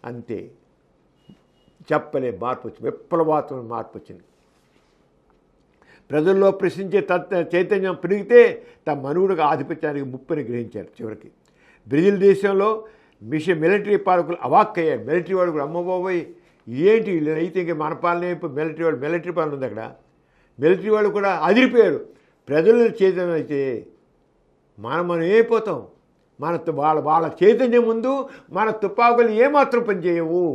అంతే, చెప్పలే మార్పు వచ్చింది, విప్లవాత్మక మార్పు వచ్చింది. ప్రజల్లో ప్రశ్నించే చైతన్యం పెరిగితే తమ మనుగడకు ఆధిపత్యానికి ముప్పని గ్రహించారు. చివరికి బ్రెజిల్ దేశంలో మిలిటరీ పాలకులు అవాక్కయ్యారు. మిలిటరీ వాడు కూడా అమ్మబోబోయ్ ఇదేంటి అయితే ఇంక మన పాలన మిలిటరీ పాలన ఉంది అక్కడ. మిలిటరీ వాళ్ళు కూడా అదిరిపోయారు. ప్రజల చైతన్యం అయితే మనం ఏమైపోతాం? వాళ్ళ చైతన్యం ముందు మన తుపాకులు ఏమాత్రం పనిచేయవు.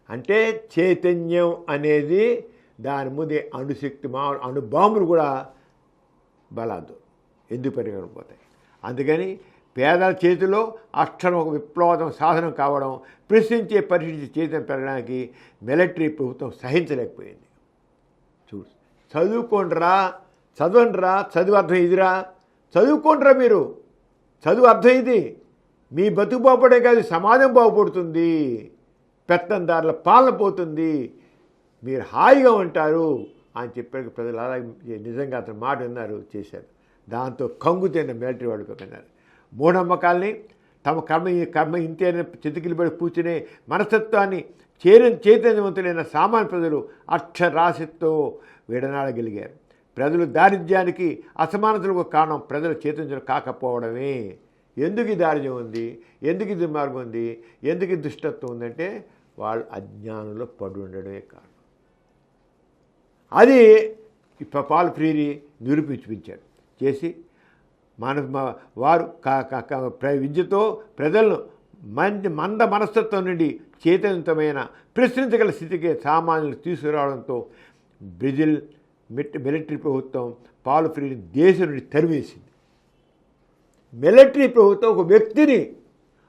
అంటే చైతన్యం అనేది దాని ముందే అణుశక్తి అణుబాంబులు కూడా బలాదు ఎందుకు పరిగణపోతాయి. అందుకని పేదల చేతిలో అక్షరం ఒక విప్లవాత్మక సాధనం కావడం, ప్రశ్నించే పరిస్థితి చైతన్యం పెరగడానికి మిలిటరీ ప్రభుత్వం సహించలేకపోయింది. చూడు, చదువుకోండిరా, చదవండిరా, చదువు అర్థం ఇదిరా, చదువుకోండిరా, మీరు చదువు అర్థం ఇది, మీ బతుకు బాగుపడే కాదు సమాజం బాగుపడుతుంది, పెత్తందారుల పాలన పోతుంది, మీరు హాయిగా ఉంటారు అని చెప్పారు. ప్రజలు అలాగే నిజంగా అతను మాట విన్నారు, చేశారు. దాంతో కంగుతైన మిలిటరీ వాళ్ళు పెట్టుకున్నారు. మూఢనమ్మకాల్ని తమ కర్మ ఇంతేన చితికిలు పడి కూర్చునే మనస్తత్వాన్ని చైతన్యవంతులైన సామాన్య ప్రజలు అక్షరాస్యతతో విడనాడగలిగారు. ప్రజలు దారిద్ర్యానికి, అసమానతలకు కారణం ప్రజల చైతన్యం కాకపోవడమే. ఎందుకు ఈ దారిద్ర్యం ఉంది, ఎందుకు ఇది దుర్మార్గం ఉంది, ఎందుకు ఈ దుష్టత్వం ఉందంటే వాళ్ళు అజ్ఞానంలో పడి ఉండడమే కారణం. అది పాల్ ఫ్రీరీ నిరూపించాడు చేసి వారు విద్యతో ప్రజలను మంద మనస్తత్వం నుండి చైతన్యవంతమైన ప్రశ్నించగల స్థితికి సామాన్యులు తీసుకురావడంతో బ్రెజిల్ మిలిటరీ ప్రభుత్వం పాల్ ఫ్రీని దేశం నుండి తరివేసింది. మిలిటరీ ప్రభుత్వం ఒక వ్యక్తిని,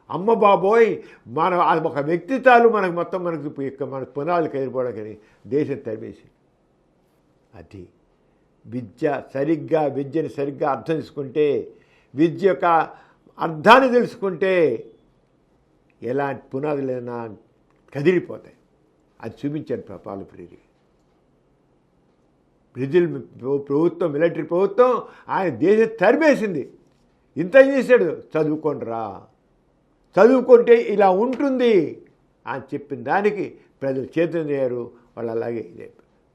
అమ్మ బాబోయ్, ఒక వ్యక్తి తాలు మన పునాదులు కదిలిపోవడానికి దేశం తరివేసింది. అది విద్యని సరిగ్గా అర్థం చేసుకుంటే, విద్య యొక్క అర్థాన్ని తెలుసుకుంటే ఎలాంటి పునాదులైనా కదిలిపోతాయి. అది చూపించాడు పాల్ ఫ్రీరీ. బ్రెజిల్ ప్రభుత్వం, మిలిటరీ ప్రభుత్వం ఆయన దేశం తరిమేసింది. ఇంత చేశాడు, చదువుకోండిరా, చదువుకుంటే ఇలా ఉంటుంది అని చెప్పిన దానికి ప్రజలు చైతన్యయ్యారు. వాళ్ళు అలాగే ఇదే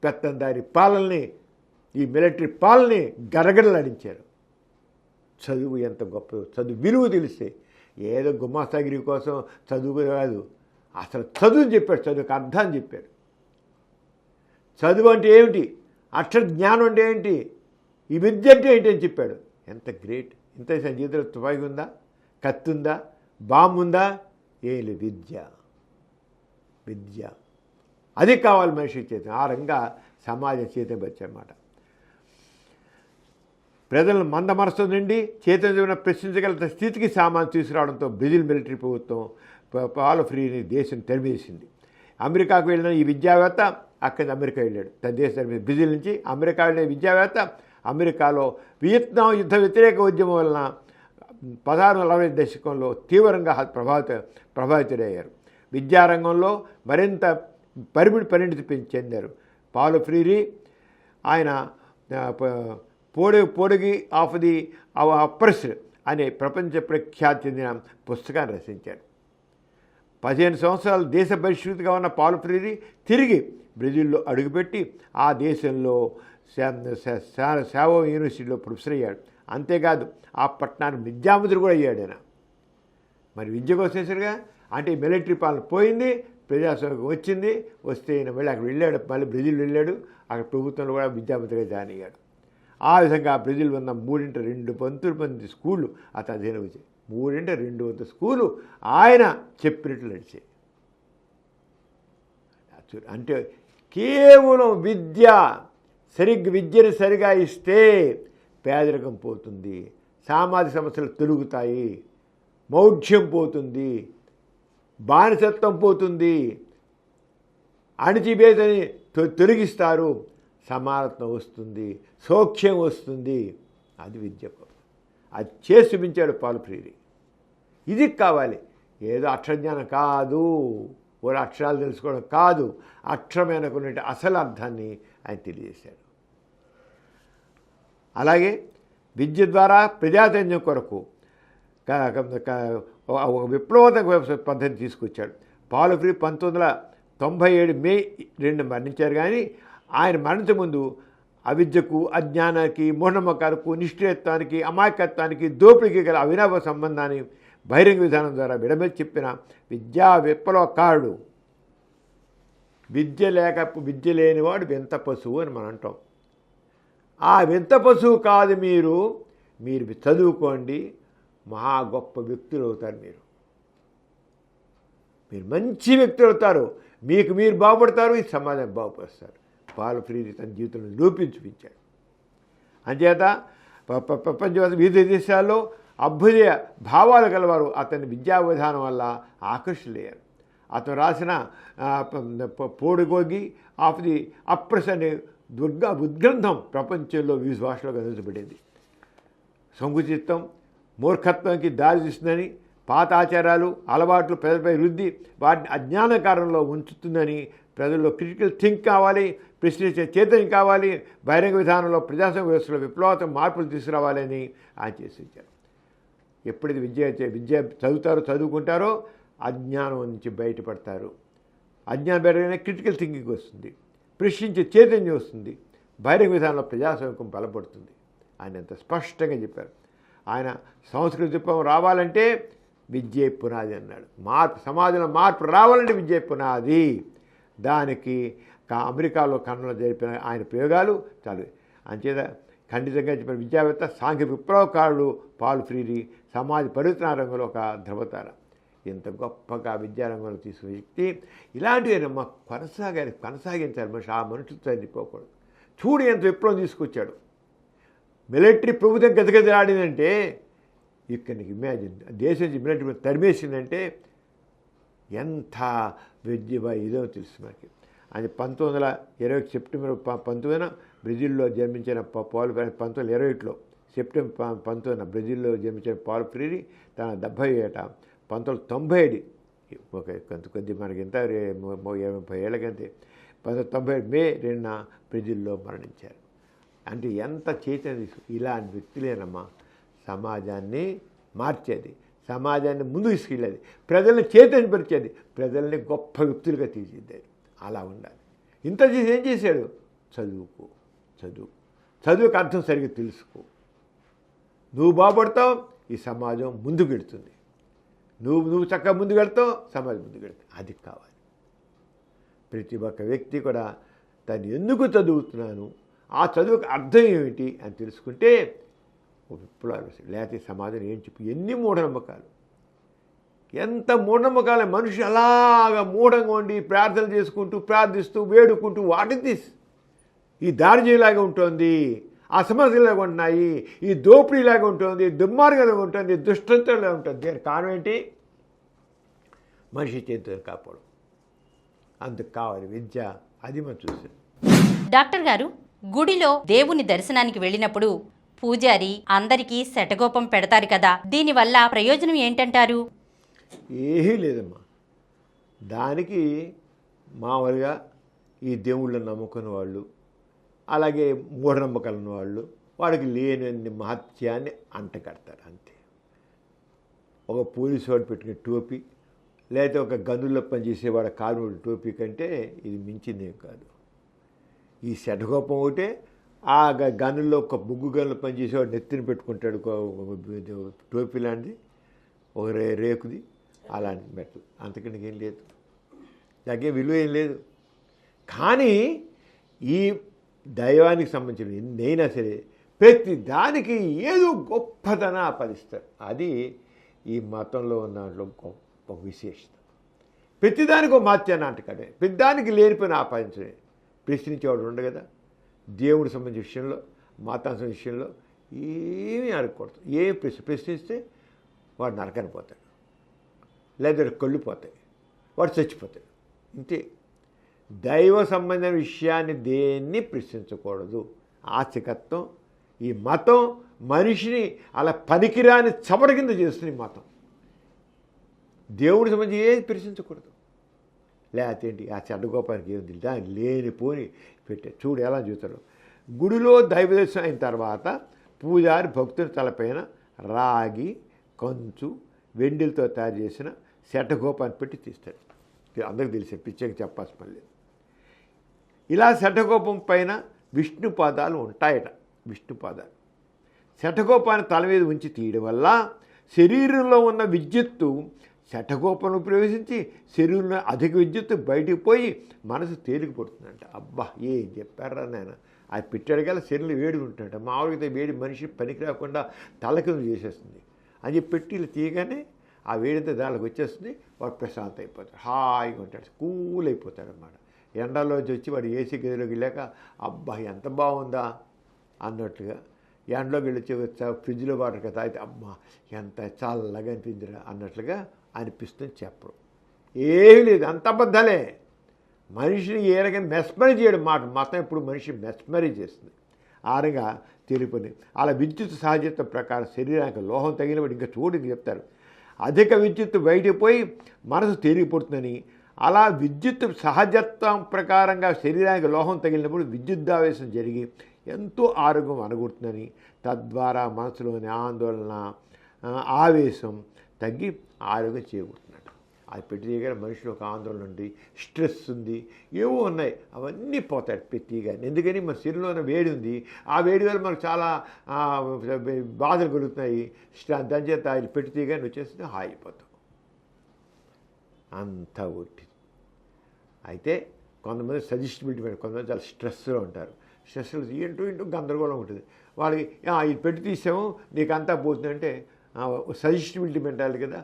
పెత్తందారి పాలనని, ఈ మిలిటరీ పాలనని గడగడలాడించారు. చదువు ఎంత గొప్ప, చదువు విలువ తెలిస్తే ఏదో గుమ్మాస్తాగిరి కోసం చదువు కాదు, అసలు చదువుని చెప్పాడు, చదువుకు అర్థాన్ని చెప్పాడు. చదువు అంటే ఏమిటి, అక్షర జ్ఞానం అంటే ఏంటి, ఈ విద్య అంటే ఏంటి అని చెప్పాడు. ఎంత గ్రేట్! ఇంత జీవితంలో తుపాకి ఉందా, కత్తి ఉందా, బాంబు ఉందా? ఏం లేదు, విద్య అది కావాలి మనిషికి చైతన్యం. ఆ రంగా సమాజం చైతన్యం వచ్చారన్నమాట. ప్రజలను మంద మనసు నుండి చైతన్యం ప్రశ్నించగల స్థితికి సామాన్యం తీసుకురావడంతో బ్రెజిల్ మిలిటరీ ప్రభుత్వం పాల్ ఫ్రీని దేశం తరిమేసింది. అమెరికాకు వెళ్ళిన ఈ విద్యావేత్త అక్కడి అమెరికా వెళ్ళాడు. తన దేశం బ్రెజిల్ నుంచి అమెరికా వెళ్ళిన విద్యావేత్త అమెరికాలో వియత్నాం యుద్ధ వ్యతిరేక ఉద్యమం వలన 1640 దశకంలో తీవ్రంగా ప్రభావితుడయ్యారు. విద్యారంగంలో మరింత పరిణితి చెందారు. పాల్ ఫ్రీరీ ఆయన పోడగి ఆఫ్ ది అప్రెస్డ్ అనే ప్రపంచ ప్రఖ్యాతి చెందిన పుస్తకాన్ని రచించారు. 15 సంవత్సరాలు దేశ బహిష్కృతిగా ఉన్న పాల్ ఫ్రీరీ తిరిగి బ్రెజిల్లో అడుగుపెట్టి ఆ దేశంలో శావో యూనివర్సిటీలో ప్రొఫెసర్ అయ్యాడు. అంతేకాదు ఆ పట్టణానికి విద్యామంత్రి కూడా అయ్యాడు ఆయన. మరి విద్యకు వచ్చేసరిగా అంటే మిలిటరీ పాలన పోయింది, ప్రజాస్వామ్యం వచ్చింది. వస్తే ఆయన వెళ్ళి అక్కడ వెళ్ళాడు, మళ్ళీ బ్రెజిల్ వెళ్ళాడు. అక్కడ ప్రభుత్వంలో కూడా విద్యామంత్రిగా జాయిన్ అయ్యాడు. ఆ విధంగా బ్రెజిల్ ఉన్న 3/2 మంది స్కూళ్ళు అతని అధీనం వచ్చాయి. 3/2 స్కూలు ఆయన చెప్పినట్లు నడిచాయి. అంటే కేవలం విద్యను సరిగా ఇస్తే పేదరికం పోతుంది, సామాజిక సమస్యలు తొలుగుతాయి, మౌఢ్యం పోతుంది, బానిసత్వం పోతుంది, అణిచివేతని తొలగిస్తారు, సమానత్వం వస్తుంది, సౌఖ్యం వస్తుంది. అది విద్య. అది చేసి చూపించాడు పాల్ ఫ్రీరీ. ఇది కావాలి. ఏదో అక్షరజ్ఞానం కాదు, ఓ అక్షరాలు తెలుసుకోవడం కాదు, అక్షరమైన కొన్ని అసలు అర్థాన్ని ఆయన తెలియజేశాడు. అలాగే విద్య ద్వారా ప్రజాచైతన్యం కొరకు ఒక విప్లవాత్మక పద్ధతి తీసుకొచ్చాడు. పాల్ ఫ్రీ 1997 మే 2 మరణించారు. కానీ ఆయన మరణించే ముందు అవిద్యకు, అజ్ఞానానికి, మూఢనమ్మకాలకు, నిష్క్రియత్వానికి, అమాయకత్వానికి, దోపిడీకి గల అవినాభ సంబంధాన్ని బహిరంగ విధానం ద్వారా విడమని చెప్పిన విద్యా విప్లవకారుడు. విద్య లేనివాడు వింత పశువు అని మనం అంటాం. ఆ వింత పశువు కాదు మీరు చదువుకోండి, మహా గొప్ప వ్యక్తులు అవుతారు. మీరు మంచి వ్యక్తులు అవుతారు, మీరు బాగుపడతారు, ఈ సమాజం బాగుపరుస్తారు. పాల్ ఫ్రీరీ తన జీవితంలో నిరూపించాడు. అంచేత ప్రపంచ వివిధ దేశాల్లో అభ్యుదయ భావాలు గలవారు అతని విద్యా విధానం వల్ల ఆకర్షితులయ్యారు. అతను రాసిన పోడుగోగి ఆఫ్ ది అప్రెస్ అనే ఉద్గ్రంథం ప్రపంచంలో వివిధ భాషలో అందించబడింది. సంకుచితం మూర్ఖత్వానికి దారి తీస్తుందని, పాత ఆచారాలు అలవాట్లు ప్రజలపై రుద్ది వాటిని అజ్ఞాన కారణంలో ఉంచుతుందని, ప్రజల్లో క్రిటికల్ థింక్ కావాలి, ప్రశ్నించే చైతన్యం కావాలి, బహిరంగ విధానంలో ప్రజాస్వామ్య వ్యవస్థలో విప్లవాత్మక మార్పులు తీసుకురావాలని ఆయన చేసించారు. ఎప్పుడైతే విద్య చదువుకుంటారో అజ్ఞానం నుంచి బయటపడతారు. అజ్ఞానం బయటనే క్రిటికల్ థింకింగ్ వస్తుంది, ప్రశ్నించే చైతన్యం వస్తుంది, బహిరంగ విధానంలో ప్రజాస్వామ్యం బలపడుతుంది. ఆయన ఎంత స్పష్టంగా చెప్పారు. ఆయన సంస్కృతి విప్లవం రావాలంటే విద్యే పునాది అన్నాడు. సమాజంలో మార్పు రావాలంటే విద్యే పునాది. దానికి అమెరికాలో కన్నడలో జరిపిన ఆయన ప్రయోగాలు చాలు. అంచేత ఖండితంగా చెప్పిన విద్యావేత్త, సాంఘిక విప్లవకారుడు పాల్ ఫ్రీరీ సమాజ పరివర్తన రంగంలో ఒక ధృవతార. ఎంత గొప్పగా విద్యారంగంలో తీసుకునే వ్యక్తి. ఇలాంటివి మాకు కొనసాగించాలి. మనిషి ఆ మనుషులతో చనిపోకూడదు. చూడు ఎంత విప్లవం తీసుకొచ్చాడు. మిలిటరీ ప్రభుత్వం గదగదలాడిందంటే ఇక్కడ నీకు ఇమాజిన్, దేశం నుంచి మిలిటరీ తరిమేసిందంటే ఎంత విద్య ఇదో తెలుసు మనకి. అది 1920 సెప్టెంబర్ 19 బ్రెజిల్లో జన్మించిన పాల్ 1921 సెప్టెంబర్ 19 బ్రెజిల్లో జన్మించిన పాల్ ఫ్రీరీ తన 70 ఏట 1997 కొద్ది మనకి ఎంత 30 ఏళ్ళకంతే 1997 మే 2 బ్రెజిల్లో మరణించారు. అంటే ఎంత చైతన్యం. ఇలాంటి వ్యక్తులేనమ్మా సమాజాన్ని మార్చేది, సమాజాన్ని ముందుకు తీసుకెళ్ళేది, ప్రజల్ని చైతన్యపరిచేది, ప్రజల్ని గొప్ప వ్యక్తులుగా తీర్చిదిద్దేది. అలా ఉండాలి. ఇంత చేసి ఏం చేశాడు? చదువుకు అర్థం సరిగ్గా తెలుసుకో. నువ్వు బాగుపడతావు, ఈ సమాజం ముందుకు వెళుతుంది. నువ్వు చక్కగా ముందుకు వెళ్తావు, సమాజం ముందుకు వెళ్తుంది. అది కావాలి. ప్రతి ఒక్క వ్యక్తి కూడా తను ఎందుకు చదువుతున్నాను, ఆ చదువుకు అర్థం ఏమిటి అని తెలుసుకుంటే విప్లవాలు. లేకపోతే సమాజం ఏం చెప్పి ఎన్ని మూఢనమ్మకాలు, ఎంత మూఢనమ్మకాలు. మనిషి అలాగా మూఢంగా ఉండి ప్రార్థన చేసుకుంటూ ప్రార్థిస్తూ వేడుకుంటూ వాటి ఈ దారిజీలాగా ఉంటుంది, అసమర్థలాగా ఉంటున్నాయి, ఈ దోపిడీలాగా ఉంటుంది, దుర్మార్గంగా ఉంటుంది, దుష్టంతలాగా ఉంటుంది. దీనికి కారణం ఏంటి? మనిషి చేతులు కాపాడు. అందుకు కావాలి విద్య. అది మనం చూసాం. డాక్టర్ గారు, గుడిలో దేవుని దర్శనానికి వెళ్ళినప్పుడు పూజారి అందరికీ శటగోపం పెడతారు కదా, దీనివల్ల ప్రయోజనం ఏంటంటారు? ఏమీ లేదమ్మా. దానికి మామూలుగా ఈ దేవుళ్ళని నమ్ముకున్న వాళ్ళు, అలాగే మూఢనమ్మకాలు ఉన్నవాళ్ళు వాడికి లేని మహత్యాన్ని అంటగడతారు అంతే. ఒక పోలీసు వాడు పెట్టుకునే టోపీ, లేకపోతే ఒక గనుల్లో పనిచేసేవాడు కార్మికుడు టోపీ కంటే ఇది మించిందేం కాదు. ఈ శటగోపం ఒకటే. ఆ గనుల్లో ఒక ముగ్గు గనులు పనిచేసేవాడు నెత్తిని పెట్టుకుంటాడు టోపీ లాంటిది, ఒక రేకుది, అలాంటి మెట్లు. అంతకంటే ఏం లేదు, దానికేం విలువ ఏం లేదు. కానీ ఈ దైవానికి సంబంధించిన ఎన్నైనా సరే ప్రతి దానికి ఏదో గొప్పదన ఆపాదిస్తారు. అది ఈ మతంలో ఉన్న దాంట్లో గొప్ప విశేషత. ప్రతిదానికి ఒక మాత్యాన్ని అంటకాడే, ప్రతిదానికి లేనిపోయిన ఆపాదించడే. ప్రశ్నించేవాడు ఉండదు కదా. దేవుడికి సంబంధించిన విషయంలో, మతానికి విషయంలో ఏమీ అడగకూడదు. ఏం ప్రశ్నిస్తే వాడు నరకని పోతాడు, లేదా కళ్ళు పోతాయి, వాడు చచ్చిపోతాడు. ఇంతే. దైవ సంబంధమైన విషయాన్ని దేన్ని ప్రశ్నించకూడదు. ఆస్తికత్వం ఈ మతం మనిషిని అలా పనికిరాని చవట కింద చేస్తుంది. మతం దేవుడికి సంబంధించి ఏది ప్రశ్నించకూడదు. లేకపోతే ఏంటి ఆ చెడ్డగోపానికి ఏమి దాన్ని లేనిపోని పెట్టే. చూడు ఎలా చూస్తాడు. గుడిలో దైవదర్శనం అయిన తర్వాత పూజారి భక్తుని తలపైన రాగి, కంచు, వెండిలతో తయారు చేసిన శటగోపాన్ని పెట్టి తీస్తాడు. అందరికి తెలిసే, పిచ్చకి చెప్పాల్సిన పని లేదు. ఇలా శటగోపం పైన విష్ణు పాదాలు ఉంటాయట. విష్ణు పాదాలు శటగోపాన్ని తల మీద ఉంచి తీయడం వల్ల శరీరంలో ఉన్న విద్యుత్తు శటగోపంలో ప్రవేశించి శరీరంలో అధిక విద్యుత్తు బయటికి పోయి మనసు తేలిక పడుతుందంట. అబ్బా ఏం చెప్పారా నాయన. అది పెట్టాడు కదా శరీరంలో వేడిగా ఉంటుందంట. మామూలుగా వేడి మనిషి పనికి రాకుండా తలకింద చేసేస్తుంది అని చెప్పి పెట్టి ఇలా తీయగానే ఆ వేడితో దానికి వచ్చేస్తుంది. వాడు ప్రశాంత అయిపోతాడు, హాయిగా ఉంటాడు, కూల్ అయిపోతాడు అన్నమాట. ఎండలోంచి వచ్చి వాడు ఏసీ గదిలోకి వెళ్ళాక అబ్బా ఎంత బాగుందా అన్నట్టుగా, ఎండలోకి వెళ్ళి ఫ్రిడ్జ్లో వాటర్ కదా అయితే అమ్మా ఎంత చల్లగా అనిపిందిరా అన్నట్లుగా అనిపిస్తుంది. చెప్పరు. ఏమీ లేదు, అంత అబద్ధాలే. మనిషిని ఏ రకంగా మెస్మరీ చేయడం మాట. మతం ఎప్పుడు మనిషి మెస్మరీ చేస్తుంది. ఆరుగా తెలిపని అలా విద్యుత్ సహజత్వం ప్రకారం శరీరానికి లోహం తగిలినప్పుడు ఇంకా చూడు చెప్తారు. అధిక విద్యుత్తు బయటికి పోయి మనసు తేలిగిపోతుందని, అలా విద్యుత్ సహజత్వం ప్రకారంగా శరీరానికి లోహం తగిలినప్పుడు విద్యుద్ధావేశం జరిగి ఎంతో ఆరోగ్యం అనగొడుతుందని, తద్వారా మనసులోని ఆందోళన, ఆవేశం తగ్గి ఆరోగ్యం చేకూరుతున్నట్టు. అది పెట్టి తీయగానే మనిషిలో ఒక ఆందోళన ఉంది, స్ట్రెస్ ఉంది, ఏవో ఉన్నాయి, అవన్నీ పోతాయి పెట్టిగానే. ఎందుకని మన శరీరంలో వేడి ఉంది, ఆ వేడి వల్ల మనకు చాలా బాధలు కలుగుతున్నాయి. దాని చేత అది పెట్టి తీయగానే వచ్చేస్తే హాయిపోతాం. అంతా ఒట్టి. అయితే కొంతమంది సజెస్టిబిలిటీ మీద, కొంతమంది చాలా స్ట్రెస్లో ఉంటారు. స్ట్రెస్లో ఏంటో గందరగోళం ఉంటుంది వాళ్ళకి. ఇది పెట్టి తీసాము నీకు అంతా పోతుందంటే సజెస్టిబిలిటీ మెంటాలి కదా.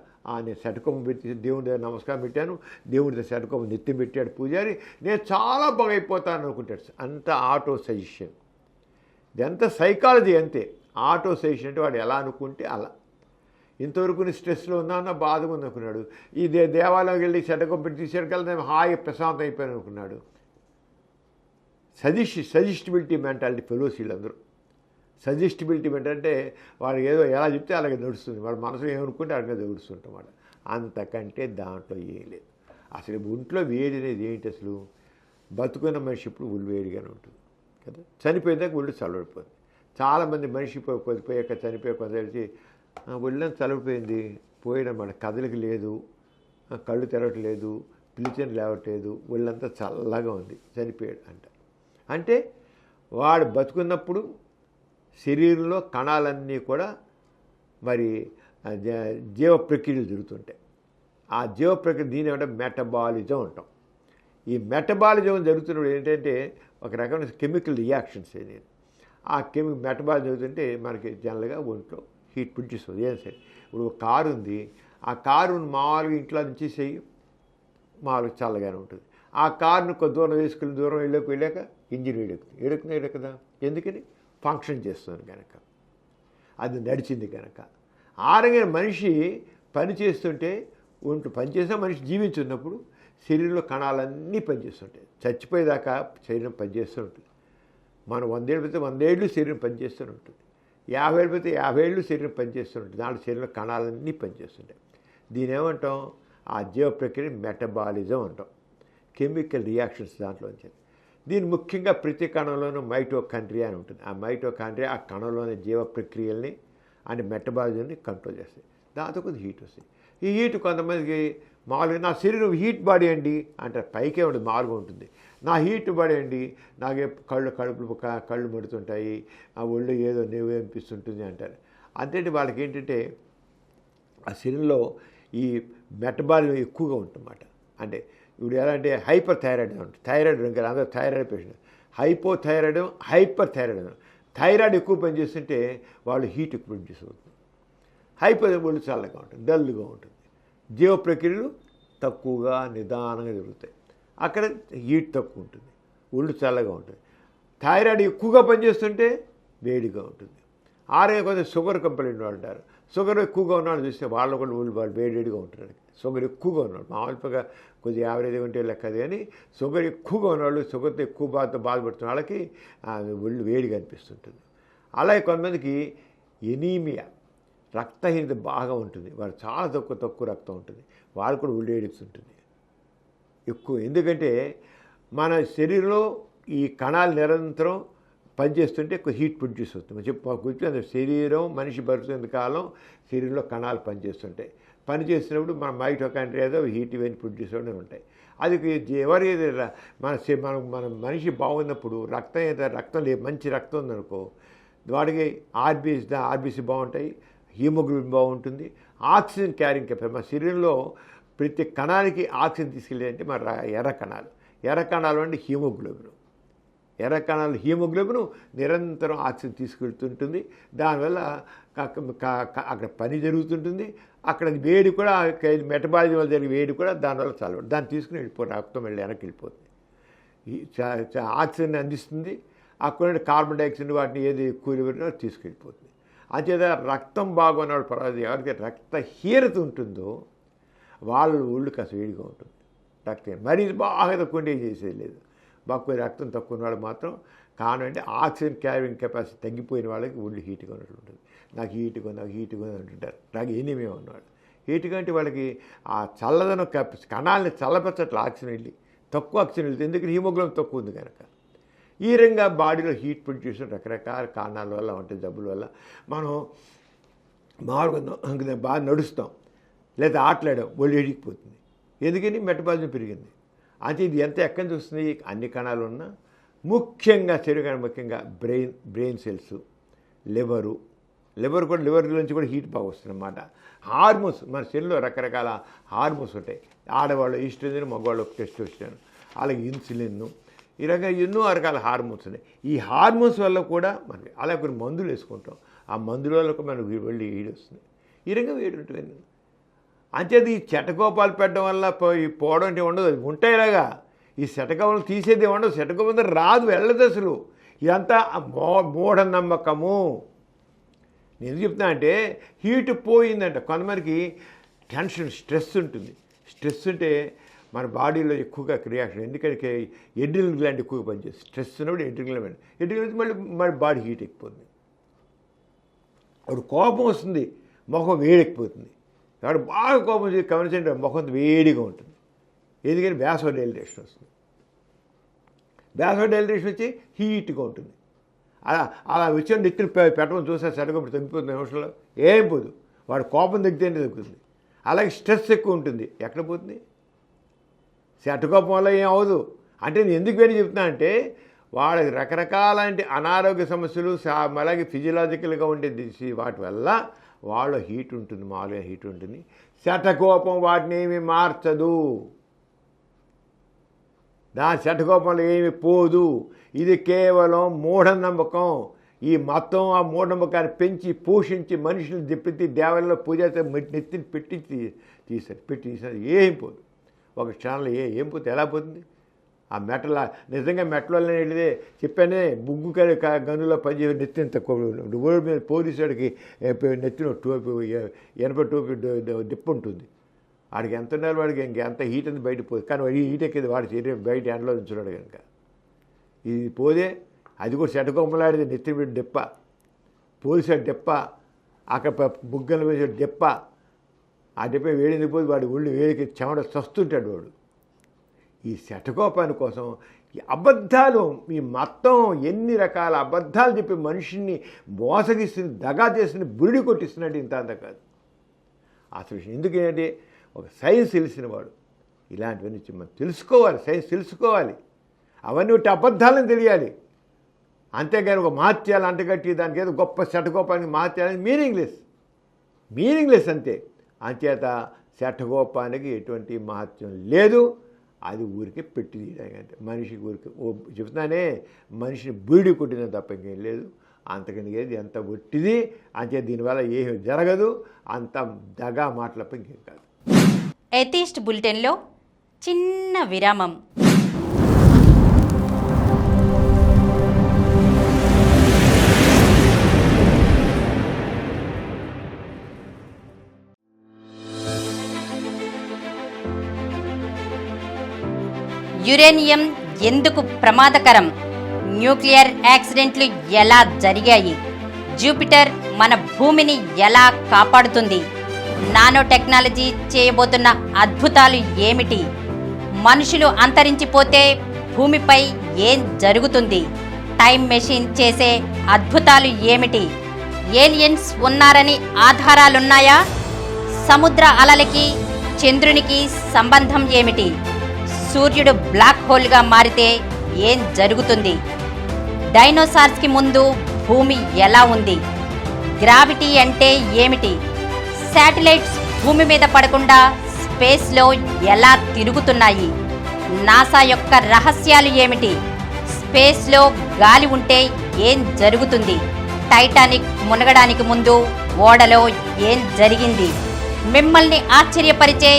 నేను శటకోపం పెట్టి దేవుడి దగ్గర నమస్కారం పెట్టాను, దేవుడి దగ్గర శటకోపం నెత్తి పెట్టాడు పూజారి, నేను చాలా బాగా అయిపోతాను అనుకుంటాడు. అంత ఆటో సజెషన్. ఇదంతా సైకాలజీ అంతే. ఆటో సజెషన్ అంటే వాడు ఎలా అనుకుంటే అలా. ఇంతవరకు నీ స్ట్రెస్లో ఉన్నా బాధగా ఉంది అనుకున్నాడు. ఈ దేవాలయంకి వెళ్ళి శటకోపం పెట్టి తీసాడు కదా నేను హాయిగా ప్రశాంతం అయిపోయాను అనుకున్నాడు. సజెస్టిబిలిటీ మెంటాలిటీ ఫెలోస్ వీళ్ళందరూ. సజెస్టిబిలిటీ అంటే వాడు ఏదో ఎలా చెప్తే అలాగే నడుస్తుంది. వాడు మనసు ఏమనుకుంటే అలాగే నడుస్తుంటాం వాడు. అంతకంటే దాంట్లో ఏం లేదు. అసలు ఒంట్లో వేడి అనేది ఏంటి? అసలు బతుకున్న మనిషి ఇప్పుడు ఒళ్ళు వేడిగానే ఉంటుంది కదా. చనిపోయేదాకా ఒళ్ళు చల్లబడిపోతుంది. చాలామంది మనిషి పోయాక చనిపోయే కొందరికి ఒళ్ళని చల్లబడిపోయింది, పోయినమాట, కదలిక లేదు, కళ్ళు తెరవట్లేదు, పిలిచిన లేవట్లేదు, ఒళ్ళంతా చల్లగా ఉంది, చనిపోయాడు అంటే వాడు బతుకున్నప్పుడు శరీరంలో కణాలన్నీ కూడా మరి జీవ ప్రక్రియలు జరుగుతుంటాయి. ఆ జీవ ప్రక్రియ దీని ఏమంటే మెటబాలిజం అంటాం. ఈ మెటబాలిజం జరుగుతున్నప్పుడు ఏంటంటే ఒక రకమైన కెమికల్ రియాక్షన్స్ అనేది. ఆ మెటబాలిజం జరుగుతుంటే మనకి జనరల్గా ఒంట్లో హీట్ ప్రొడ్యూస్ అవుతుంది. ఏం సరే ఇప్పుడు ఒక కారు ఉంది, ఆ కారు మామూలుగా ఇంట్లో నుంచి మామూలుగా చల్లగానే ఉంటుంది. ఆ కారును కొద్ది దూరం వేసుకుని దూరం వెళ్ళాక ఇంజిన్ వేడెక్కుతుంది కదా. ఎందుకని? ఫంక్షన్ చేస్తుంది కనుక, అది నడిచింది కనుక. ఆరోగ్యమైన మనిషి పని చేస్తుంటే ఒంట్లో పనిచేసినా మనిషి జీవించున్నప్పుడు శరీరంలో కణాలన్నీ పనిచేస్తుంటాయి. చచ్చిపోయేదాకా శరీరం పనిచేస్తూ ఉంటుంది. మనం 100 ఏళ్ళు పెడితే 100 ఏళ్ళు శరీరం పనిచేస్తూ ఉంటుంది. 50 ఏళ్ళు పెడితే 50 ఏళ్ళు శరీరం పనిచేస్తూ ఉంటుంది. దాంట్లో శరీరంలో కణాలన్నీ పనిచేస్తుంటాయి. దీని ఏమంటాం? ఆ జీవ ప్రక్రియ మెటబాలిజం అంటాం. కెమికల్ రియాక్షన్స్ దాంట్లో వచ్చేది. దీని ముఖ్యంగా ప్రతి కణంలోనూ మైటోకాండ్రియా అని ఉంటుంది. ఆ మైటోకాండ్రియా ఆ కణంలోని జీవ ప్రక్రియల్ని అండ్ మెటబాలిజంని కంట్రోల్ చేస్తాయి. దాంతో కొద్ది హీట్ వస్తుంది. ఈ హీట్ కొంతమందికి మామూలుగా నా శరీరం హీట్ బాడీ అండి అంటారు. పైకే ఉంటుంది, మామూలుగా ఉంటుంది. నా హీట్ బాడీ అండి, నాకే కళ్ళు మడుతుంటాయి, ఆ ఒళ్ళు ఏదో నెవ్వు అనిపిస్తుంటుంది అంటారు. అంతే వాళ్ళకి ఏంటంటే ఆ శరీరంలో ఈ మెటబాలిజం ఎక్కువగా ఉంటుందన్నమాట. అంటే ఇప్పుడు ఎలా అంటే హైపర్ థైరాయిడ్ ఉంటుంది. థైరాయిడ్ ఇంకా అందరూ thyroid patient. Hypothyroid, hyper thyroid. Thyroid ఎక్కువ పనిచేస్తుంటే వాళ్ళు హీట్ ఎక్కువ ప్రొడ్యూస్ అవుతుంది. హైపర్ ఒళ్ళు చల్లగా ఉంటుంది, డల్గా ఉంటుంది. జీవ ప్రక్రియలు తక్కువగా నిదానంగా జరుగుతాయి. అక్కడ హీట్ తక్కువ ఉంటుంది, ఒళ్ళు చల్లగా ఉంటుంది. థైరాయిడ్ ఎక్కువగా పనిచేస్తుంటే వేడిగా ఉంటుంది. ఆరోగ్య కొంచెం షుగర్ కంప్లైంట్ వాళ్ళు ఉంటారు. షుగర్ ఎక్కువగా ఉన్నవాళ్ళు చూస్తే వాళ్ళు కూడా ఒళ్ళు వాళ్ళు వేడిగా ఉంటున్నారు. షుగర్ ఎక్కువగా ఉన్నవాళ్ళు మామూలుగా కొద్దిగా యావరేజ్గా ఉంటే లెక్కది, కానీ షుగర్ ఎక్కువగా ఉన్నవాళ్ళు, షుగర్తో ఎక్కువ బాధపడుతున్న వాళ్ళకి ఒళ్ళు వేడిగా అనిపిస్తుంటుంది. అలాగే కొంతమందికి ఎనీమియా, రక్తహీనత బాగా ఉంటుంది, వాళ్ళు చాలా తక్కువ రక్తం ఉంటుంది, వాళ్ళు కూడా ఒళ్ళు వేడిస్తుంటుంది ఎక్కువ. ఎందుకంటే మన శరీరంలో ఈ కణాలు నిరంతరం పనిచేస్తుంటే ఎక్కువ హీట్ ప్రొడ్యూస్ అవుతుంది. కూర్చొని శరీరం మనిషి బతుకుతున్న కాలం శరీరంలో కణాలు పనిచేస్తుంటాయి. పనిచేసినప్పుడు మన మైటోకాండ్రియా ఏదో హీట్ ఇవన్నీ ప్రొడ్యూస్ అవుతూనే ఉంటాయి. అది ఎవరి మన మనిషి బాగున్నప్పుడు రక్తం మంచి రక్తం ఉందనుకో, వాడికి ఆర్బీసీ బాగుంటాయి, హీమోగ్లోబిన్ బాగుంటుంది, ఆక్సిజన్ క్యారింగ్ కెపాసిటీ. మన శరీరంలో ప్రతి కణానికి ఆక్సిజన్ తీసుకెళ్ళేదంటే మన ఎర్ర కణాలు అంటే హీమోగ్లోబిన్. ఎర్ర కణాలు హీమోగ్లోబిన్ నిరంతరం ఆక్సిజన్ తీసుకెళ్తుంటుంది. దానివల్ల అక్కడ పని జరుగుతుంటుంది. అక్కడ వేడి కూడా మెటబాలిజం వల్ల జరిగే వేడి కూడా దానివల్ల చల్లబడి దాన్ని తీసుకుని రక్తం వెళ్ళి వెనక్కి వెళ్ళిపోతుంది. ఆక్సిజన్ అందిస్తుంది. అక్కడ కార్బన్ డైఆక్సైడ్ వాటిని ఏది ఎక్కువ తీసుకెళ్ళిపోతుంది. అంచేత రక్తం బాగున్నవాడు పర్వాలేదు. ఎవరికి రక్తహీనత ఉంటుందో వాళ్ళు ఒళ్ళు కాస్త వేడిగా ఉంటుంది. రక్తం మరీ బాగా తక్కువ చేసేది లేదు. బాగా రక్తం తక్కువ ఉన్నవాళ్ళు మాత్రం కారణం అంటే ఆక్సిజన్ క్యారింగ్ కెపాసిటీ తగ్గిపోయిన వాళ్ళకి ఒళ్ళు హీట్గా ఉన్నట్టు ఉంటుంది. నాకు హీట్గా అంటుంటారు. నాకు ఎనీమియా ఉన్నవాళ్ళు హీట్గా అంటే వాళ్ళకి ఆ చల్లదనం కణాలని చల్లపరచట్లు ఆక్సిజన్ వెళ్ళి తక్కువ ఆక్సిజన్ వెళ్తుంది. ఎందుకంటే హీమోగ్లోబిన్ తక్కువ ఉంది కనుక. ఈ రకంగా బాడీలో హీట్ ప్రొడ్యూస్ రకరకాల కారణాల వల్ల ఉంటుంది, జబ్బుల వల్ల. మనం మామూలుగా బాగా నడుస్తాం లేదా ఆటలాడాం, ఒళ్ళు ఎడిగిపోతుంది. ఎందుకని మెటబాలిజం పెరిగింది. అంటే ఇది ఎక్కడి నుంచి వస్తుంది? అన్ని కణాలు ఉన్నా ముఖ్యంగా శరీరానికి ముఖ్యంగా బ్రెయిన్ సెల్స్, లివర్ కూడా లివర్ నుంచి కూడా హీట్ బాగా వస్తుంది అన్నమాట. హార్మోన్స్ మన శరీరంలో రకరకాల హార్మోన్స్ ఉంటాయి. ఆడవాళ్ళు ఈస్ట్రోజన్, మగవాళ్ళు టెస్టోస్టెరాన్, అలాగే ఇన్సులిన్, ఈ రకంగా ఎన్నో రకాల హార్మోన్స్ ఉన్నాయి. ఈ హార్మోన్స్ వల్ల కూడా మనకి అలాగే కొన్ని మందులు వేసుకుంటాం. ఆ మందుల వల్ల కూడా మనకు వెళ్ళి వేడి వస్తుంది. ఈ రకంగా వేడి ఉంటుంది. అంచేది ఈ చెటకోపాలు పెట్టడం వల్ల పోవడం అంటే ఉండదు. అది ఉంటాయిలాగా ఈ శటకోపాలు తీసేది ఉండదు. శటకోపం రాదు, వెళ్ళదు అసలు. ఇదంతా మూఢనమ్మకము. నేను ఎందుకు చెప్తున్నా అంటే హీట్ పోయిందంట. కొంతమందికి టెన్షన్, స్ట్రెస్ ఉంటుంది. స్ట్రెస్ ఉంటే మన బాడీలో ఎక్కువగా రియాక్షన్. ఎందుకంటే ఎడ్రినల్ గ్లాండ్ ఎక్కువగా పనిచేస్తుంది. స్ట్రెస్ ఉన్నప్పుడు ఎడ్రినల్ మళ్ళీ బాడీ హీట్ ఎక్కిపోతుంది. అప్పుడు కోపం వస్తుంది, ముఖం వేడెక్కిపోతుంది. కాబట్టి బాగా కోపం గమనించండి, ముఖం వేడిగా ఉంటుంది. ఎందుకని వ్యాసోడైలేషన్ వస్తుంది. వ్యాసోడైలేషన్ వచ్చి హీట్గా ఉంటుంది. అలా వచ్చి నెత్తిని పెట్టమని చూస్తే సరిగ్గా తగ్గిపోతుంది నిమిషంలో, ఏం పోదు. వాడు కోపం తగ్గితేనే తగ్గుతుంది. అలాగే స్ట్రెస్ ఎక్కువ ఉంటుంది, ఎక్కడ పోతుంది? కోపం వల్ల ఏం అవ్వదు. అంటే నేను ఎందుకు వేడి చెప్తున్నా అంటే వాళ్ళకి రకరకాల అనారోగ్య సమస్యలు అలాగే ఫిజియలాజికల్గా ఉండే వాటి వల్ల వాళ్ళ హీట్ ఉంటుంది, మామూలుగా హీట్ ఉంటుంది. శటకోపం వాటిని ఏమీ మార్చదు. దాని శటకోపంలో ఏమి పోదు. ఇది కేవలం మూఢనమ్మకం. ఈ మతం ఆ మూఢనమ్మకాన్ని పెంచి పోషించి మనుషులు ప్రతి దేవాలయంలో పూజ నెత్తిని తీసారు ఏం పోదు. ఒక క్షణంలో ఏం పోతే ఎలా పోతుంది? ఆ మెటల నిజంగా మెట్లలోనే వెళ్ళిదే చెప్పానే, ముగ్గు గనుల్లో పనిచేసే నెత్తిన తక్కువ ఊరి మీద పోలీసుడికి నెత్తిన టోపీ, ఎనప టోపీ డిప్పు ఉంటుంది. వాడికి ఎంత ఉన్నారు, వాడికి ఇంకెంత హీట్ అంది బయట పోదు. కానీ వాడి హీట్ ఎక్కేది వాడి శరీరం బయట ఎండలో ఉంచున్నాడు కనుక. ఇది పోదే, అది కూడా చెటకొమ్మలాడిది నెత్తిన డిప్ప, పోలీసు డిప్ప, అక్కడ బుగ్గలు వేసే డిప్ప. ఆ డిప్ప వేడింది పోయి వాడి ఒళ్ళు వేడికి చెమట చస్తుంటాడు వాడు. ఈ శటకోపాని కోసం ఈ అబద్ధాలు, ఈ మొత్తం ఎన్ని రకాల అబద్ధాలు చెప్పి మనిషిని మోసగిస్తుంది, దగా చేస్తుంది, బురిడి కొట్టిస్తున్నట్టు ఇంత అంత కాదు అసలు విషయం. ఎందుకంటే ఒక సైన్స్ తెలిసిన వాడు ఇలాంటివన్నీ మనం తెలుసుకోవాలి, సైన్స్ తెలుసుకోవాలి. అవన్నీ ఒకటి అబద్ధాలను తెలియాలి. అంతేగాని ఒక మహత్యాలు అంటగట్టి దానికి ఏదో గొప్ప శటకోపానికి మహత్యాలని మీనింగ్లెస్ అంతే. అంచేత శటకోపానికి ఎటువంటి మహత్యం లేదు. అది ఊరికి పెట్టి తీయడానికి. అంటే మనిషికి ఊరికి చెప్తున్నానే, మనిషిని బీడి కొట్టిన తప్ప ఇంకేం లేదు. అంతకని ఏది ఎంత ఒట్టిది అంతే, దీనివల్ల ఏమి జరగదు, అంత దగా మాటలపై ఇంకేం కాదు. ఎథీస్ట్ బులెటిన్లో చిన్న విరామం. యురేనియం ఎందుకు ప్రమాదకరం? న్యూక్లియర్ యాక్సిడెంట్లు ఎలా జరిగాయి? జూపిటర్ మన భూమిని ఎలా కాపాడుతుంది? నానో టెక్నాలజీ చేయబోతున్న అద్భుతాలు ఏమిటి? మనుషులు అంతరించిపోతే భూమిపై ఏం జరుగుతుంది? టైం మెషిన్ చేసే అద్భుతాలు ఏమిటి? ఏలియన్స్ ఉన్నారని ఆధారాలున్నాయా? సముద్ర అలలకి చంద్రునికి సంబంధం ఏమిటి? సూర్యుడు బ్లాక్ హోల్గా మారితే ఏం జరుగుతుంది? డైనోసార్స్కి ముందు భూమి ఎలా ఉంది? గ్రావిటీ అంటే ఏమిటి? శాటిలైట్స్ భూమి మీద పడకుండా స్పేస్లో ఎలా తిరుగుతున్నాయి? నాసా యొక్క రహస్యాలు ఏమిటి? స్పేస్లో గాలి ఉంటే ఏం జరుగుతుంది? టైటానిక్ మునగడానికి ముందు ఓడలో ఏం జరిగింది? మిమ్మల్ని ఆశ్చర్యపరిచే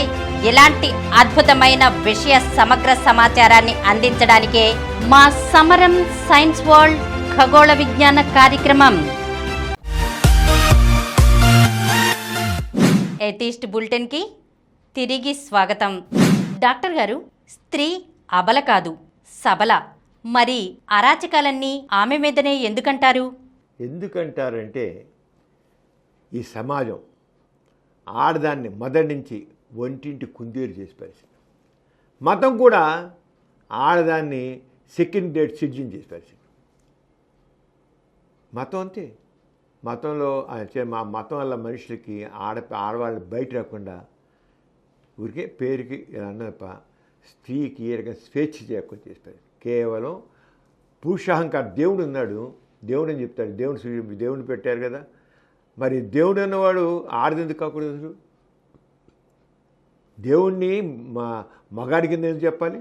ఇలాంటి అద్భుతమైన విషయ సమగ్ర సమాచారాన్ని అందించడానికే మా సమరం సైన్స్ వరల్డ్ ఖగోళ విజ్ఞాన కార్యక్రమం. ఎథీస్ట్ బులెటిన్కి తిరిగి స్వాగతం. డాక్టర్ గారు, స్త్రీ అబల కాదు, సబల. మరి అరాచకాలన్నీ ఆమె మీదనే ఎందుకంటారు? ఎందుకంటారంటే ఈ సమాజం ఆడదాన్ని మొదటి నుంచి ఒంటింటి కుందేరు చేసి పరిస్థితి. మతం కూడా ఆడదాన్ని సెకండ్ డేట్ సిటిజన్ చేసి పరిస్థితి. మతం అంతే. మతంలో మా మతం వల్ల మనుషులకి ఆడవాళ్ళు బయట రాకుండా ఊరికే పేరుకి అన్నప్ప స్త్రీకి ఏ రకంగా స్వేచ్ఛ చేయకుండా చేస్తారు. కేవలం పురుషాహంకారం. దేవుడు ఉన్నాడు, దేవుడు అని చెప్తాడు. దేవుడిని పెట్టారు కదా, మరి దేవుడు అన్నవాడు ఆడదెందుకు కాకూడదు? దేవుణ్ణి మగాడి కింద ఎందుకు చెప్పాలి?